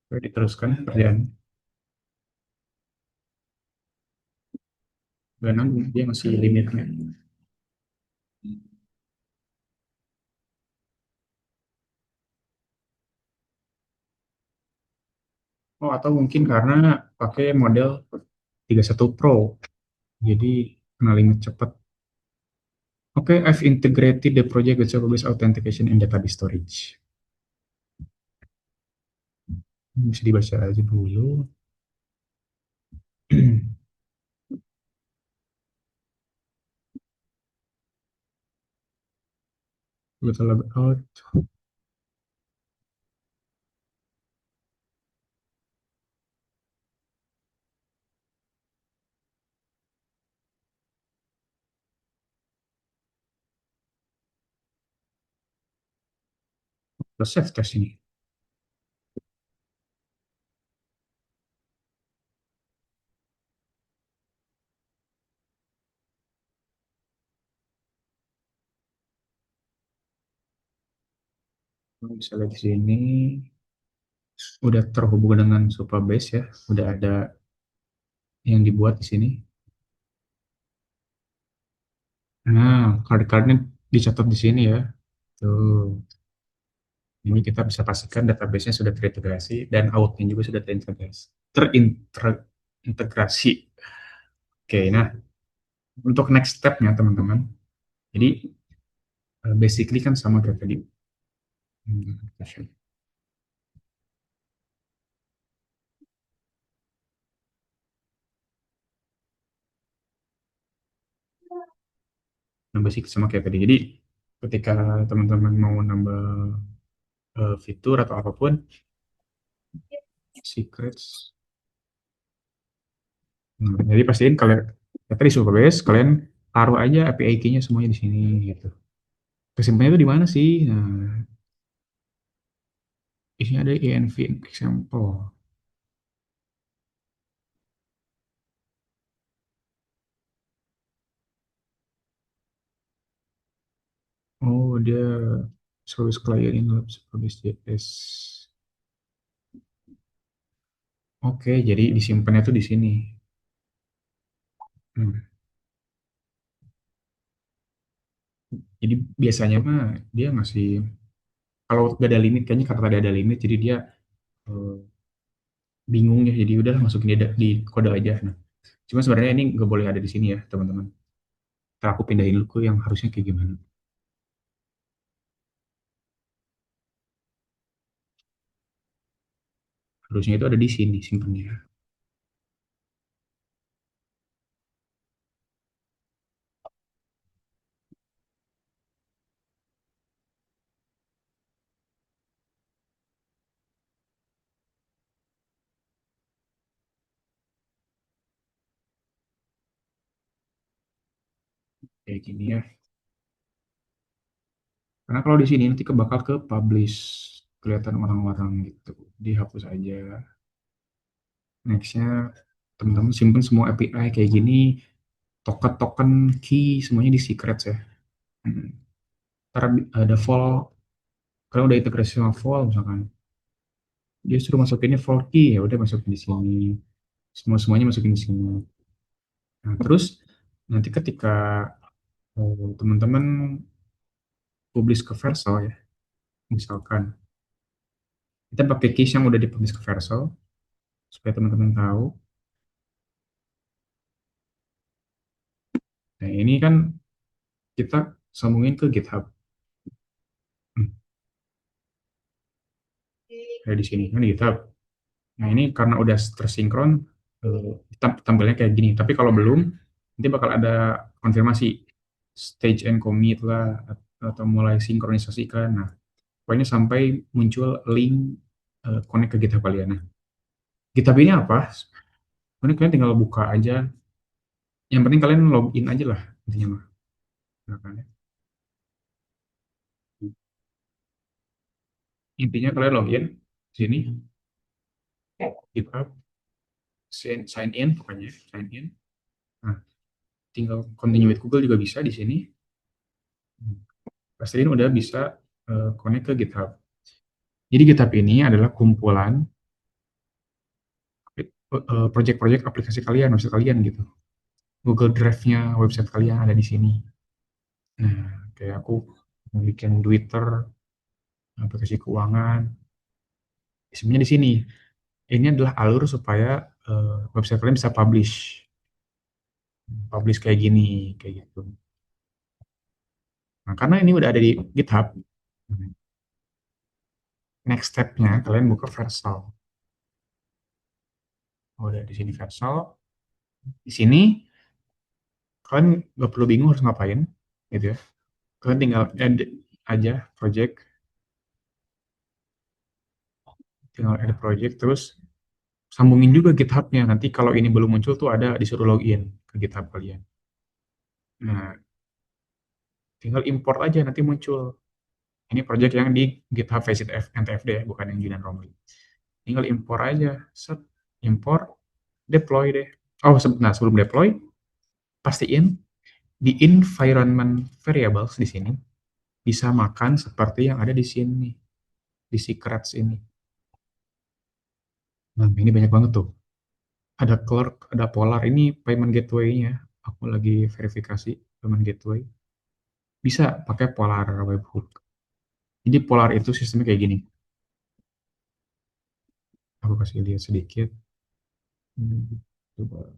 Oke, diteruskan kerjaan. Karena dia masih limitnya. Oh, atau mungkin karena pakai model 31 Pro. Jadi kena limit cepat. Oke, I've integrated the project with service authentication and database storage. Bisa dibaca aja dulu. Kita log out. Terus save tes ini. Bisa lihat di sini. Udah terhubung dengan Supabase ya. Udah ada yang dibuat di sini. Nah, card-cardnya dicatat di sini ya. Tuh. Ini kita bisa pastikan database-nya sudah terintegrasi dan out-nya juga sudah terintegrasi. Oke, nah untuk next step-nya teman-teman. Jadi basically kan sama kayak tadi. Hmm, Nah, basic sama kayak tadi. Jadi ketika teman-teman mau nambah fitur atau apapun, secrets. Nah, jadi pastiin kalian ya tadi Superbase, kalian taruh aja API key-nya semuanya di sini gitu. Kesimpulannya itu di mana sih? Nah, di sini ada env example. Oh, dia service client in lab service JS. Oke, jadi disimpannya tuh di sini. Hmm. Jadi biasanya mah dia masih kalau gak ada limit kayaknya karena tadi ada limit jadi dia eh, bingung ya. Jadi udah masukin dia di kode aja. Nah, cuma sebenarnya ini nggak boleh ada di sini ya teman-teman. Ntar aku pindahin dulu ke yang harusnya kayak gimana. Harusnya itu ada di sini simpannya. Kayak gini ya. Karena kalau di sini nanti bakal ke publish, kelihatan orang-orang gitu. Dihapus aja. Nextnya teman-teman simpen semua API kayak gini, token-token key semuanya di secrets ya. Hmm. Ntar ada vault, kalau udah integrasi sama vault misalkan, dia suruh masukinnya vault key, ya udah masukin di sini. Semuanya masukin di sini. Nah, terus nanti ketika teman-teman publish ke Vercel ya, misalkan kita pakai keys yang udah dipublish ke Vercel supaya teman-teman tahu. Nah, ini kan kita sambungin ke GitHub. Hmm, kayak di sini kan di GitHub. Nah, ini karena udah tersinkron, tampilnya kayak gini. Tapi kalau belum, nanti bakal ada konfirmasi stage and commit lah, atau mulai sinkronisasi kan. Nah, pokoknya sampai muncul link connect ke GitHub kalian. Nah, GitHub ini apa? Ini kalian tinggal buka aja. Yang penting kalian login aja lah intinya mah. Nah, kan, ya. Intinya kalian login sini GitHub, sign in pokoknya sign in. Nah, tinggal continue with Google juga bisa di sini. Pastiin udah bisa connect ke GitHub. Jadi GitHub ini adalah kumpulan project-project aplikasi kalian, website kalian gitu. Google Drive-nya website kalian ada di sini. Nah, kayak aku mau bikin Twitter, aplikasi keuangan, sebenarnya di sini. Ini adalah alur supaya website kalian bisa publish kayak gini, kayak gitu. Nah, karena ini udah ada di GitHub, next step-nya kalian buka Vercel. Oh, udah di sini Vercel. Di sini kalian nggak perlu bingung harus ngapain, gitu ya. Kalian tinggal add aja project, terus sambungin juga GitHub-nya. Nanti kalau ini belum muncul tuh ada disuruh login ke GitHub kalian. Nah, tinggal import aja nanti muncul. Ini project yang di GitHub Faceit NTFD ya, bukan yang Julian Romli. Tinggal import aja, set, import, deploy deh. Oh, nah sebelum deploy, pastiin di environment variables di sini bisa makan seperti yang ada di sini, di secrets ini. Nah, ini banyak banget tuh. Ada clerk, ada polar, ini payment gateway-nya. Aku lagi verifikasi payment gateway. Bisa pakai polar webhook. Jadi polar itu sistemnya kayak gini. Aku kasih lihat sedikit. Coba.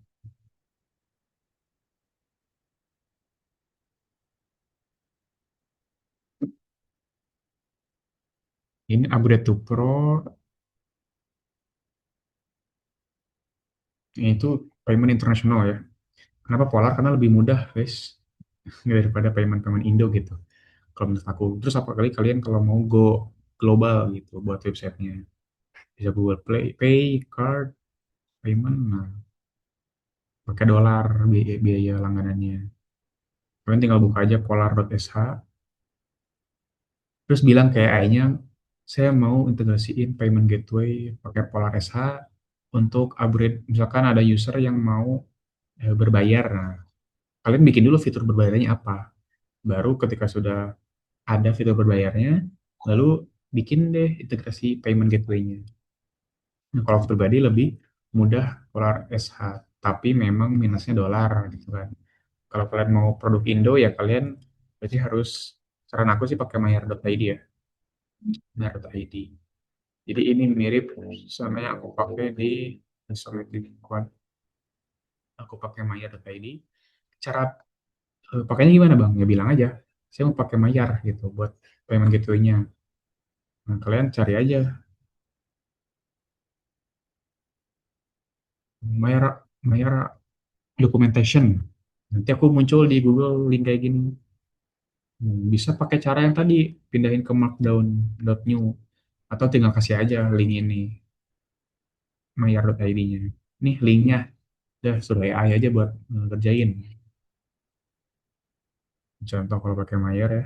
Ini upgrade to pro, itu payment internasional ya. Kenapa polar? Karena lebih mudah, guys, daripada payment-payment Indo gitu. Kalau menurut aku. Terus apalagi kalian kalau mau go global gitu buat websitenya. Bisa Google Pay, card, payment, nah pakai dolar biaya langganannya. Kalian tinggal buka aja polar.sh, terus bilang kayak AI-nya, saya mau integrasiin payment gateway pakai Polar SH untuk upgrade. Misalkan ada user yang mau berbayar, nah, kalian bikin dulu fitur berbayarnya apa. Baru ketika sudah ada fitur berbayarnya, lalu bikin deh integrasi payment gateway-nya. Nah, kalau aku pribadi lebih mudah Polar SH, tapi memang minusnya dolar gitu kan. Kalau kalian mau produk Indo ya kalian berarti harus, saran aku sih pakai Mayar.id ya, Mayar.id. Jadi ini mirip sama yang aku pakai di Insomniac Quad. Aku pakai Mayar.id. Cara pakainya gimana bang? Ya bilang aja, saya mau pakai Mayar gitu buat payment gateway-nya. Nah, kalian cari aja Mayar, Mayar documentation. Nanti aku muncul di Google link kayak gini. Bisa pakai cara yang tadi, pindahin ke markdown.new. Atau tinggal kasih aja link ini, Mayar.id-nya. Nih linknya, udah suruh AI aja buat ngerjain. Contoh kalau pakai Mayer ya.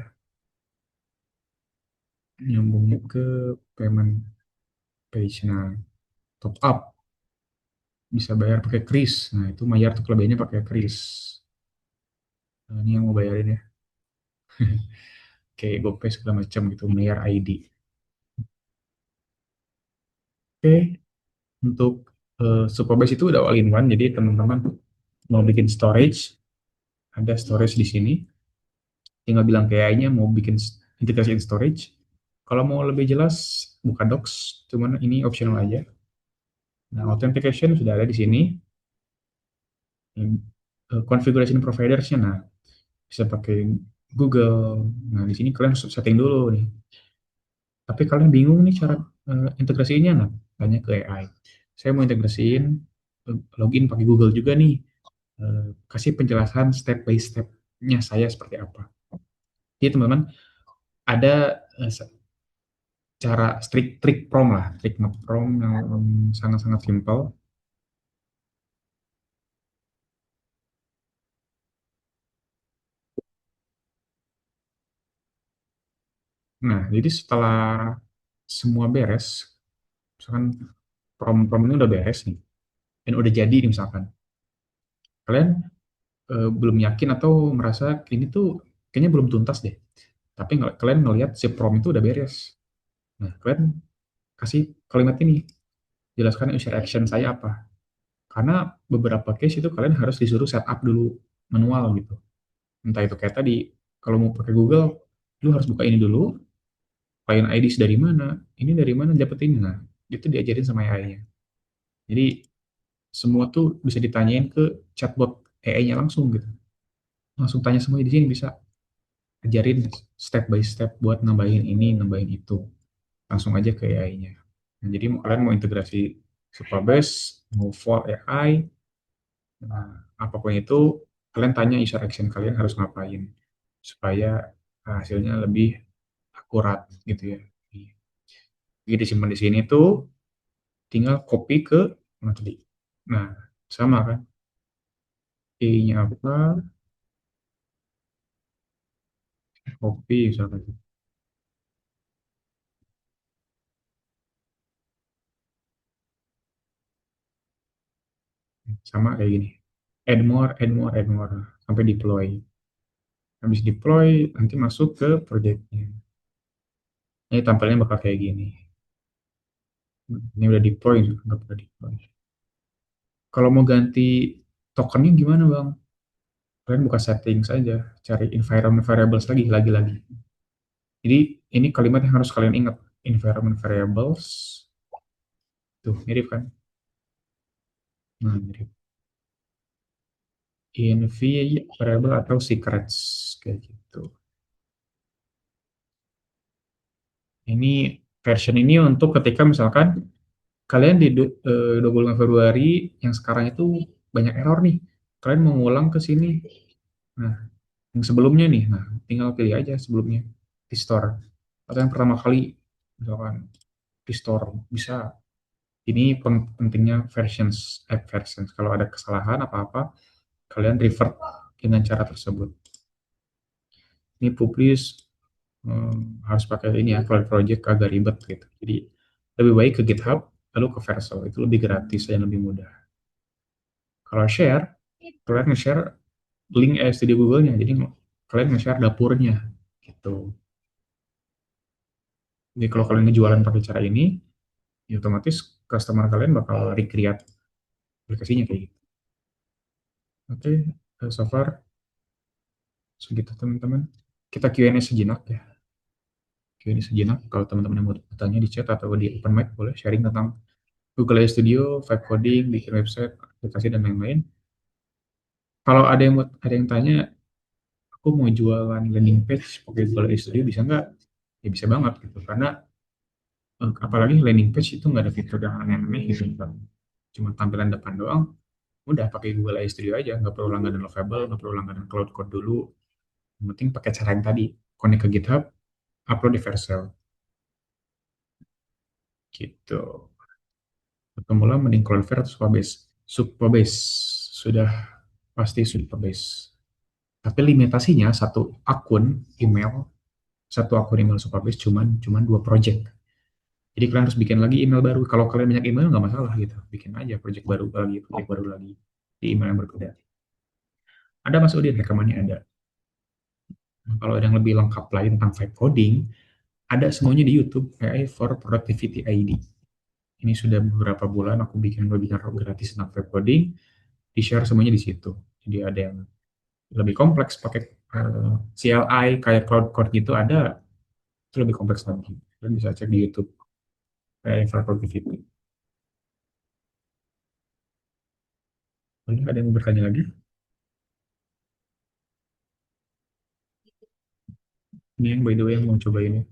nyambungnya ke payment page. Nah, top up bisa bayar pakai kris. Nah, itu Mayar tuh kelebihannya pakai kris. Nah, ini yang mau bayarin ya. Kayak GoPay segala macam gitu, Mayar ID. Oke, untuk Superbase itu udah all in one. Jadi teman-teman mau bikin storage, ada storage di sini. Tinggal bilang ke AI-nya mau bikin integrasi storage. Kalau mau lebih jelas, buka docs. Cuman ini optional aja. Nah, authentication sudah ada di sini. Configuration providersnya, nah bisa pakai Google. Nah, di sini kalian setting dulu nih. Tapi kalian bingung nih cara integrasinya, nah tanya ke AI. Saya mau integrasiin login pakai Google juga nih. Kasih penjelasan step by step-nya saya seperti apa. Jadi teman-teman ada cara trik prom lah, trik nge-prom yang sangat-sangat simpel. Nah, jadi setelah semua beres, misalkan prom ini udah beres nih, dan udah jadi nih misalkan, kalian belum yakin atau merasa ini tuh kayaknya belum tuntas deh, tapi kalian ngelihat si prom itu udah beres. Nah, kalian kasih kalimat ini, jelaskan user action saya apa. Karena beberapa case itu kalian harus disuruh setup dulu manual gitu. Entah itu kayak tadi, kalau mau pakai Google, lu harus buka ini dulu, client ID dari mana, ini dari mana dapetin. Nah, itu diajarin sama AI-nya. Jadi semua tuh bisa ditanyain ke chatbot AI-nya langsung gitu. Langsung tanya semua di sini bisa ajarin step by step buat nambahin ini, nambahin itu. Langsung aja ke AI-nya. Nah, jadi kalian mau integrasi Supabase, mau for AI, nah, apapun itu, kalian tanya user action kalian harus ngapain supaya hasilnya lebih akurat gitu ya. Jadi disimpan di sini tuh tinggal copy ke mana tadi. Nah, sama kan. I-nya apa? Copy misalkan. Sama kayak gini. Add more, add more, add more sampai deploy. Habis deploy nanti masuk ke projectnya. Ini tampilnya bakal kayak gini. Ini udah deploy, nggak udah deploy. Kalau mau ganti tokennya gimana bang? Kalian buka setting saja, cari environment variables lagi-lagi. Jadi ini kalimat yang harus kalian ingat. Environment variables, tuh mirip kan? Nah, mirip. Env variable atau secrets kayak gitu. Ini version ini untuk ketika misalkan kalian di 25 Februari yang sekarang itu banyak error nih. Kalian mau ngulang ke sini. Nah, yang sebelumnya nih, nah tinggal pilih aja sebelumnya di store. Atau yang pertama kali, misalkan di store bisa. Ini pentingnya versions. Kalau ada kesalahan apa-apa, kalian revert dengan cara tersebut. Ini publish harus pakai ini ya, cloud project agak ribet gitu. Jadi lebih baik ke GitHub, lalu ke Vercel, itu lebih gratis dan lebih mudah. Kalau share, kalian nge-share link studio Google-nya, jadi kalian nge-share dapurnya gitu. Jadi kalau kalian ngejualan pakai cara ini, ya otomatis customer kalian bakal recreate aplikasinya kayak gitu. Oke, so far segitu teman-teman. Kita Q&A sejenak ya. Q&A sejenak. Kalau teman-teman yang mau bertanya di chat atau di open mic boleh sharing tentang Google AI Studio, vibe coding, bikin website, aplikasi dan lain-lain. Kalau ada yang tanya, aku mau jualan landing page pakai Google AI Studio bisa nggak? Ya bisa banget gitu. Karena apalagi landing page itu nggak ada fitur yang aneh-aneh gitu kan. Cuma tampilan depan doang. Udah pakai Google AI Studio aja, nggak perlu langganan Lovable, nggak perlu langganan Cloud Code dulu. Yang penting pakai cara yang tadi, connect ke GitHub, upload di Vercel. Gitu. Pemula mending Cloudflare atau Supabase? Supabase. Sudah pasti Supabase. Tapi limitasinya satu akun email satu akun email Superbase cuman dua project. Jadi kalian harus bikin lagi email baru. Kalau kalian banyak email nggak masalah gitu, bikin aja project baru lagi di email yang berbeda. Ada Mas Udin rekamannya ada. Nah, kalau ada yang lebih lengkap lagi tentang vibe coding, ada semuanya di YouTube AI for Productivity ID. Ini sudah beberapa bulan aku bikin webinar gratis tentang vibe coding, di share semuanya di situ. Jadi ada yang lebih kompleks pakai CLI kayak Cloud Code gitu, ada itu lebih kompleks lagi. Kalian bisa cek di YouTube AI for Productivity. Ada yang bertanya lagi? Ini yang by the way yang mau coba ini.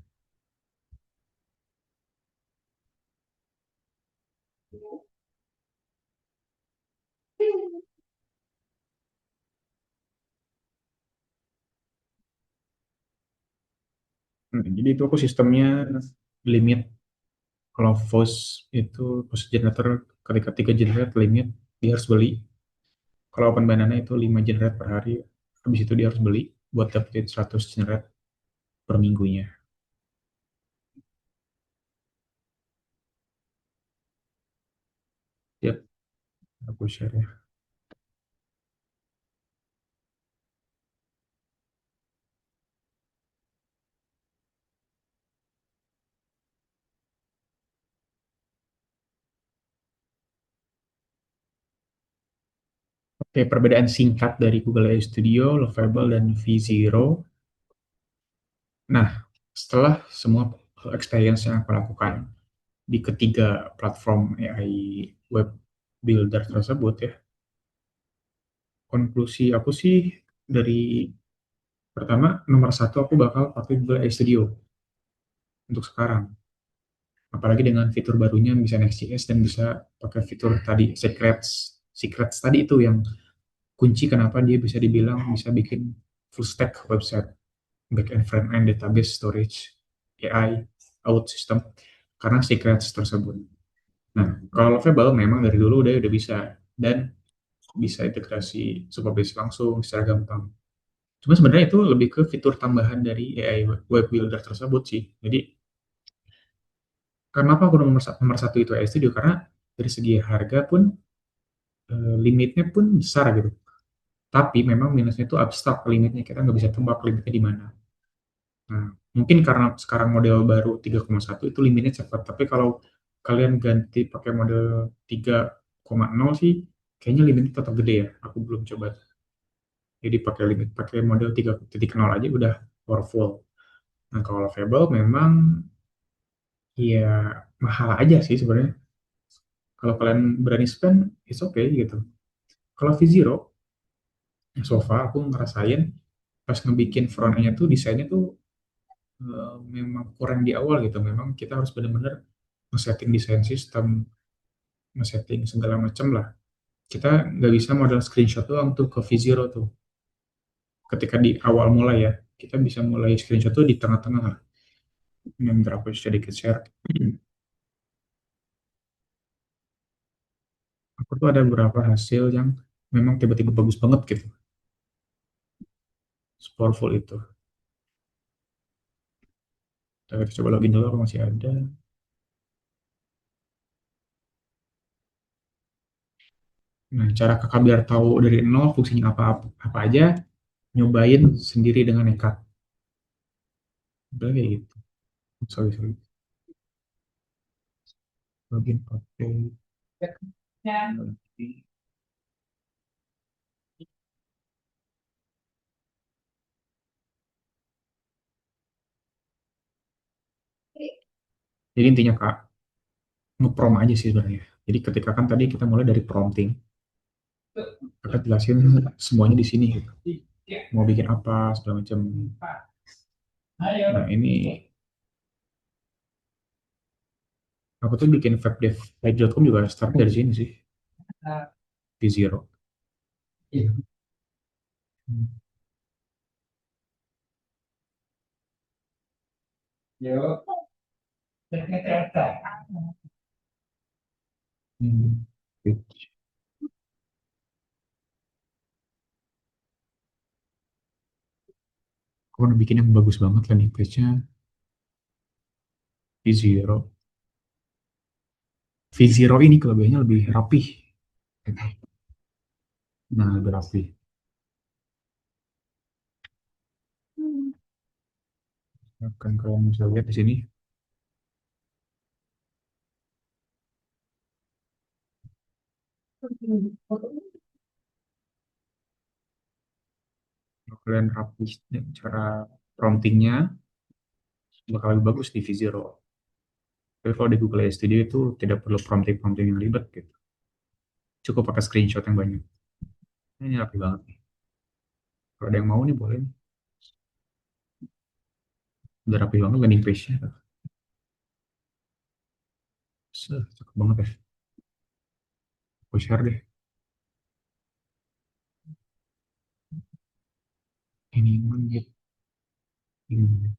Jadi itu aku sistemnya limit. Kalau voice itu voice generator ketika 3 generate limit dia harus beli. Kalau Open Banana itu 5 generate per hari. Habis itu dia harus beli buat dapetin 100 generate per minggunya. Ya, aku share ya. Oke, perbedaan singkat dari Google AI Studio, Lovable, dan V0. Nah, setelah semua experience yang aku lakukan di ketiga platform AI web builder tersebut ya, konklusi aku sih dari pertama, nomor satu aku bakal pakai Google AI Studio untuk sekarang. Apalagi dengan fitur barunya bisa Next.js dan bisa pakai fitur tadi, secrets tadi itu yang kunci kenapa dia bisa dibilang bisa bikin full stack website, back end, front end, database, storage, AI, out system, karena secrets tersebut. Nah, kalau Lovable memang dari dulu udah bisa dan bisa integrasi Superbase langsung secara gampang. Cuma sebenarnya itu lebih ke fitur tambahan dari AI web builder tersebut sih. Jadi kenapa aku nomor satu itu AI Studio? Karena dari segi harga pun limitnya pun besar gitu. Tapi memang minusnya itu abstrak limitnya, kita nggak bisa tebak limitnya di mana. Nah, mungkin karena sekarang model baru 3,1 itu limitnya cepat. Tapi kalau kalian ganti pakai model 3,0 sih, kayaknya limitnya tetap gede ya. Aku belum coba. Jadi pakai model 3,0 aja udah powerful. Nah, kalau Fable memang ya mahal aja sih sebenarnya. Kalau kalian berani spend, it's okay gitu. Kalau V0, so far aku ngerasain pas ngebikin front end-nya tuh desainnya tuh memang kurang di awal gitu. Memang kita harus benar-benar nge-setting desain sistem, nge-setting segala macam lah. Kita nggak bisa modal screenshot doang tuh ke V0 tuh. Ketika di awal mulai ya, kita bisa mulai screenshot tuh di tengah-tengah lah. Ini yang aku sedikit share. Aku tuh ada beberapa hasil yang memang tiba-tiba bagus banget gitu. Powerful itu. Kita coba login dulu, apa masih ada. Nah, cara kakak biar tahu dari nol fungsinya apa aja, nyobain sendiri dengan nekat. Udah kayak gitu. Sorry. Login pakai. Jadi intinya kak, ngeprom aja sih sebenarnya. Jadi ketika kan tadi kita mulai dari prompting, kakak jelasin semuanya di sini gitu. Mau bikin apa, segala macam. Nah ini, aku tuh bikin webdev.com juga start dari sini sih, di zero. Hmm. Aku mau bikin yang bagus banget landing page-nya V0. V0 ini kelebihannya lebih rapih. Nah, lebih rapih. Kan kalau bisa lihat di sini, kalau kalian rapih cara promptingnya bakal lebih bagus di V0. Tapi kalau di Google AI Studio itu tidak perlu prompting-prompting yang ribet gitu. Cukup pakai screenshot yang banyak. Ini rapi banget nih. Kalau ada yang mau nih boleh nih. Udah rapi banget landing page-nya. Cakep banget ya. Aku share deh. Ini gitu. Ini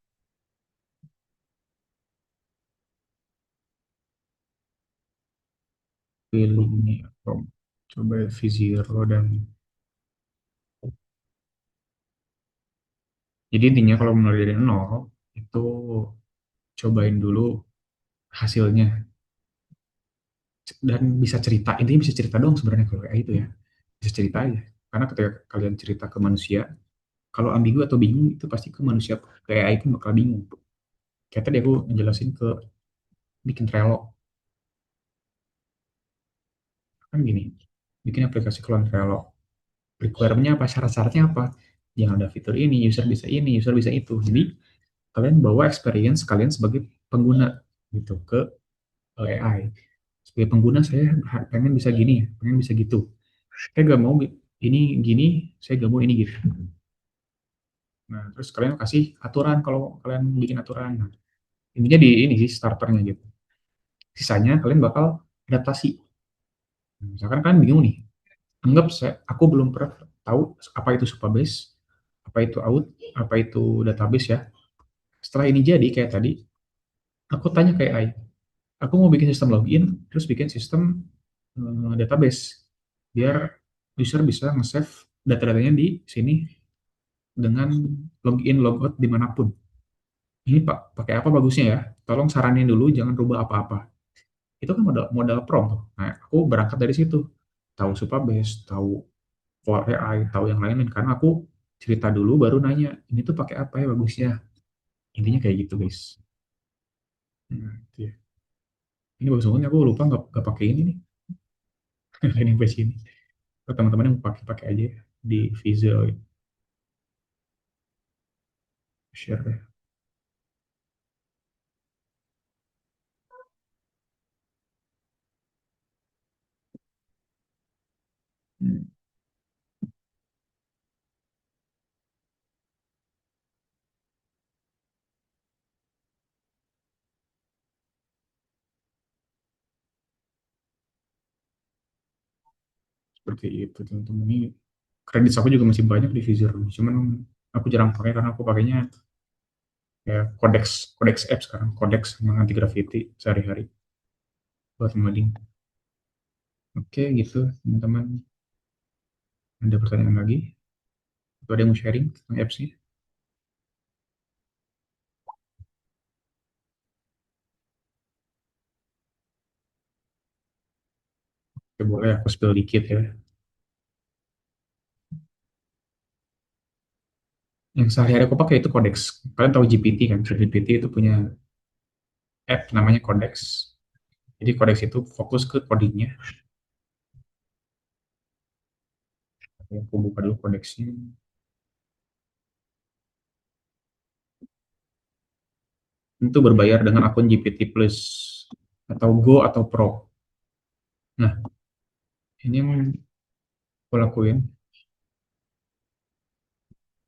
pilih ini. Coba V0 dan jadi intinya kalau mulai dari nol itu cobain dulu hasilnya dan bisa cerita, intinya bisa cerita dong sebenarnya kalau kayak itu ya, bisa cerita aja karena ketika kalian cerita ke manusia, kalau ambigu atau bingung itu pasti ke manusia, ke AI itu bakal bingung. Kayak tadi aku ngejelasin ke bikin Trello, kan gini, bikin aplikasi clone Trello, requirement-nya apa, syarat-syaratnya apa, yang ada fitur ini, user bisa itu, jadi kalian bawa experience kalian sebagai pengguna gitu ke AI. Sebagai pengguna saya pengen bisa gini, pengen bisa gitu. Saya gak mau ini gini, saya gak mau ini gitu. Nah, terus kalian kasih aturan kalau kalian bikin aturan. Nah, intinya di ini sih starternya gitu. Sisanya kalian bakal adaptasi. Nah, misalkan kalian bingung nih, anggap aku belum pernah tahu apa itu Supabase, apa itu out, apa itu database ya. Setelah ini jadi kayak tadi, aku tanya kayak AI, aku mau bikin sistem login, terus bikin sistem database biar user bisa nge-save data-datanya di sini dengan login logout dimanapun. Ini Pak, pakai apa bagusnya ya? Tolong saranin dulu, jangan rubah apa-apa. Itu kan modal modal prompt tuh. Nah, aku berangkat dari situ. Tahu Supabase, tahu Power AI, tahu yang lain-lain. Karena aku cerita dulu, baru nanya, ini tuh pakai apa ya bagusnya? Intinya kayak gitu, guys. Nah, itu ya. Ini bagus banget, aku lupa nggak pakai ini nih. Landing page ini. Kalau teman-teman yang pakai pakai aja ya, di Visual share deh. Hmm, seperti itu, teman-teman. Ini kredit aku juga masih banyak di Visual. Cuman aku jarang pakai karena aku pakainya ya Codex Codex App sekarang, Codex sama anti graffiti sehari-hari buat ngoding. Oke gitu teman-teman, ada pertanyaan lagi atau ada yang mau sharing tentang apps-nya? Oke, boleh aku spill dikit ya. Yang sehari-hari aku pakai itu Codex. Kalian tahu GPT kan? GPT itu punya app namanya Codex. Jadi Codex itu fokus ke codingnya. Aku buka dulu Codexnya. Itu berbayar dengan akun GPT Plus atau Go atau Pro. Nah, ini yang aku lakuin.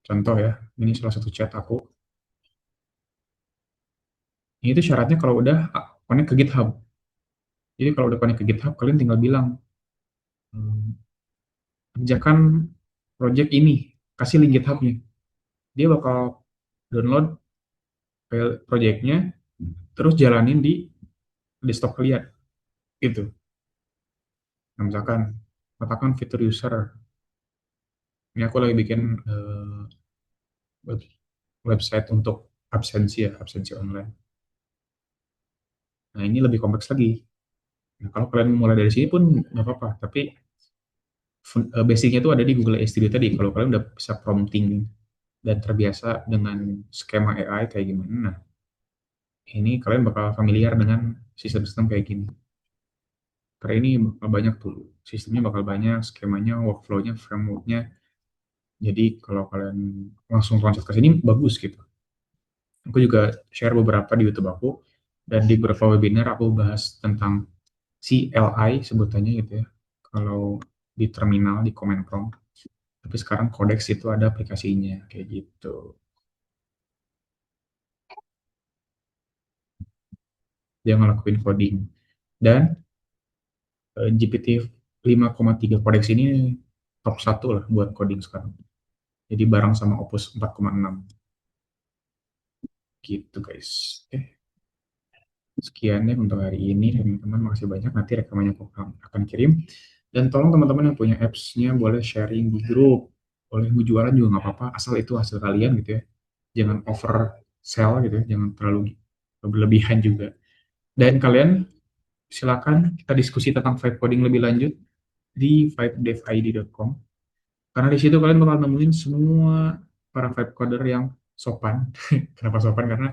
Contoh ya, ini salah satu chat aku. Ini tuh syaratnya kalau udah connect ke GitHub. Jadi kalau udah connect ke GitHub, kalian tinggal bilang, hmm, kerjakan project ini, kasih link GitHub-nya. Dia bakal download file project-nya, terus jalanin di desktop kalian. Gitu. Nah, misalkan, katakan fitur user. Ini aku lagi bikin website untuk absensi ya, absensi online. Nah, ini lebih kompleks lagi. Nah, kalau kalian mulai dari sini pun nggak apa-apa, tapi basicnya itu ada di Google AI Studio tadi. Kalau kalian udah bisa prompting dan terbiasa dengan skema AI kayak gimana, nah ini kalian bakal familiar dengan sistem-sistem kayak gini. Karena ini bakal banyak tuh, sistemnya bakal banyak, skemanya, workflow-nya, framework-nya. Jadi kalau kalian langsung loncat ke sini, bagus gitu. Aku juga share beberapa di YouTube aku, dan di beberapa webinar aku bahas tentang CLI sebutannya gitu ya. Kalau di terminal, di command prompt. Tapi sekarang Codex itu ada aplikasinya, kayak gitu. Dia ngelakuin coding. Dan GPT 5,3 Codex ini top satu lah buat coding sekarang. Jadi bareng sama Opus 4,6 gitu guys. Oke, sekian ya untuk hari ini teman-teman. Makasih banyak. Nanti rekamannya aku akan kirim. Dan tolong teman-teman yang punya apps-nya boleh sharing di grup. Boleh mau jualan juga nggak apa-apa. Asal itu hasil kalian gitu ya. Jangan over sell gitu ya. Jangan terlalu berlebihan juga. Dan kalian silakan kita diskusi tentang vibe coding lebih lanjut di vibedevid.com. Karena di situ kalian bakal nemuin semua para vibe coder yang sopan. Kenapa sopan? Karena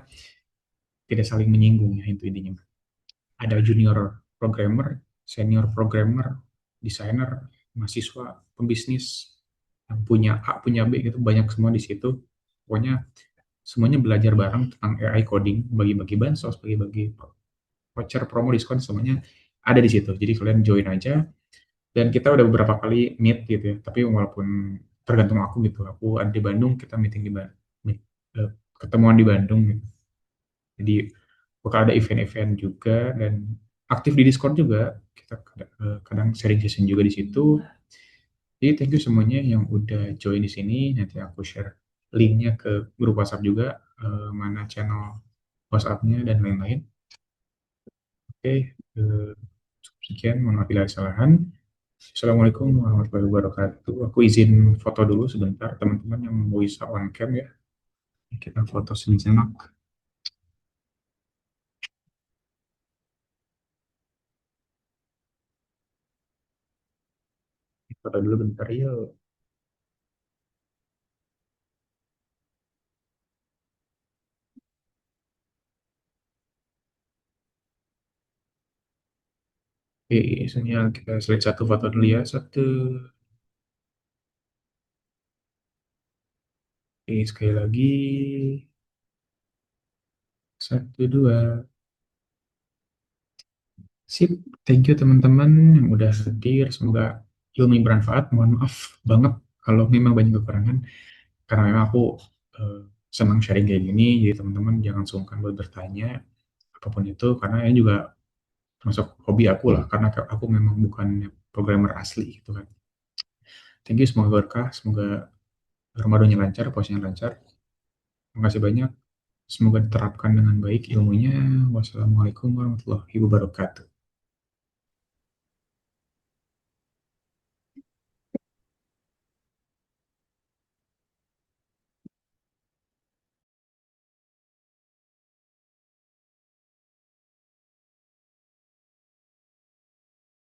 tidak saling menyinggung ya itu intinya. Ada junior programmer, senior programmer, desainer, mahasiswa, pembisnis, yang punya A, punya B gitu, banyak semua di situ. Pokoknya semuanya belajar bareng tentang AI coding, bagi-bagi bansos, bagi-bagi voucher, promo, diskon, semuanya ada di situ. Jadi kalian join aja, dan kita udah beberapa kali meet gitu ya. Tapi walaupun tergantung aku gitu, aku ada di Bandung, kita meeting di Bandung, ketemuan di Bandung gitu. Jadi bakal ada event-event juga, dan aktif di Discord juga. Kita kadang sharing session juga di situ. Jadi thank you semuanya yang udah join di sini. Nanti aku share linknya ke grup WhatsApp juga, mana channel WhatsApp-nya dan lain-lain. Oke, sekian. Mohon maaf bila ada kesalahan. Assalamualaikum warahmatullahi wabarakatuh. Aku izin foto dulu sebentar, teman-teman yang mau bisa on cam ya. Kita foto sejenak. Foto dulu bentar yuk. Oke, sinyal kita slide satu foto dulu ya. Satu. Oke, sekali lagi. Satu, dua. Sip. Thank you teman-teman yang udah hadir. Semoga ilmu bermanfaat. Mohon maaf banget kalau memang banyak kekurangan. Karena memang aku eh, senang sharing kayak gini. Jadi teman-teman jangan sungkan buat bertanya. Apapun itu. Karena ini juga termasuk hobi aku lah. Karena aku memang bukan programmer asli gitu kan. Thank you. Semoga berkah. Semoga Ramadannya lancar. Puasanya lancar. Terima kasih banyak. Semoga diterapkan dengan baik ilmunya. Wassalamualaikum warahmatullahi wabarakatuh.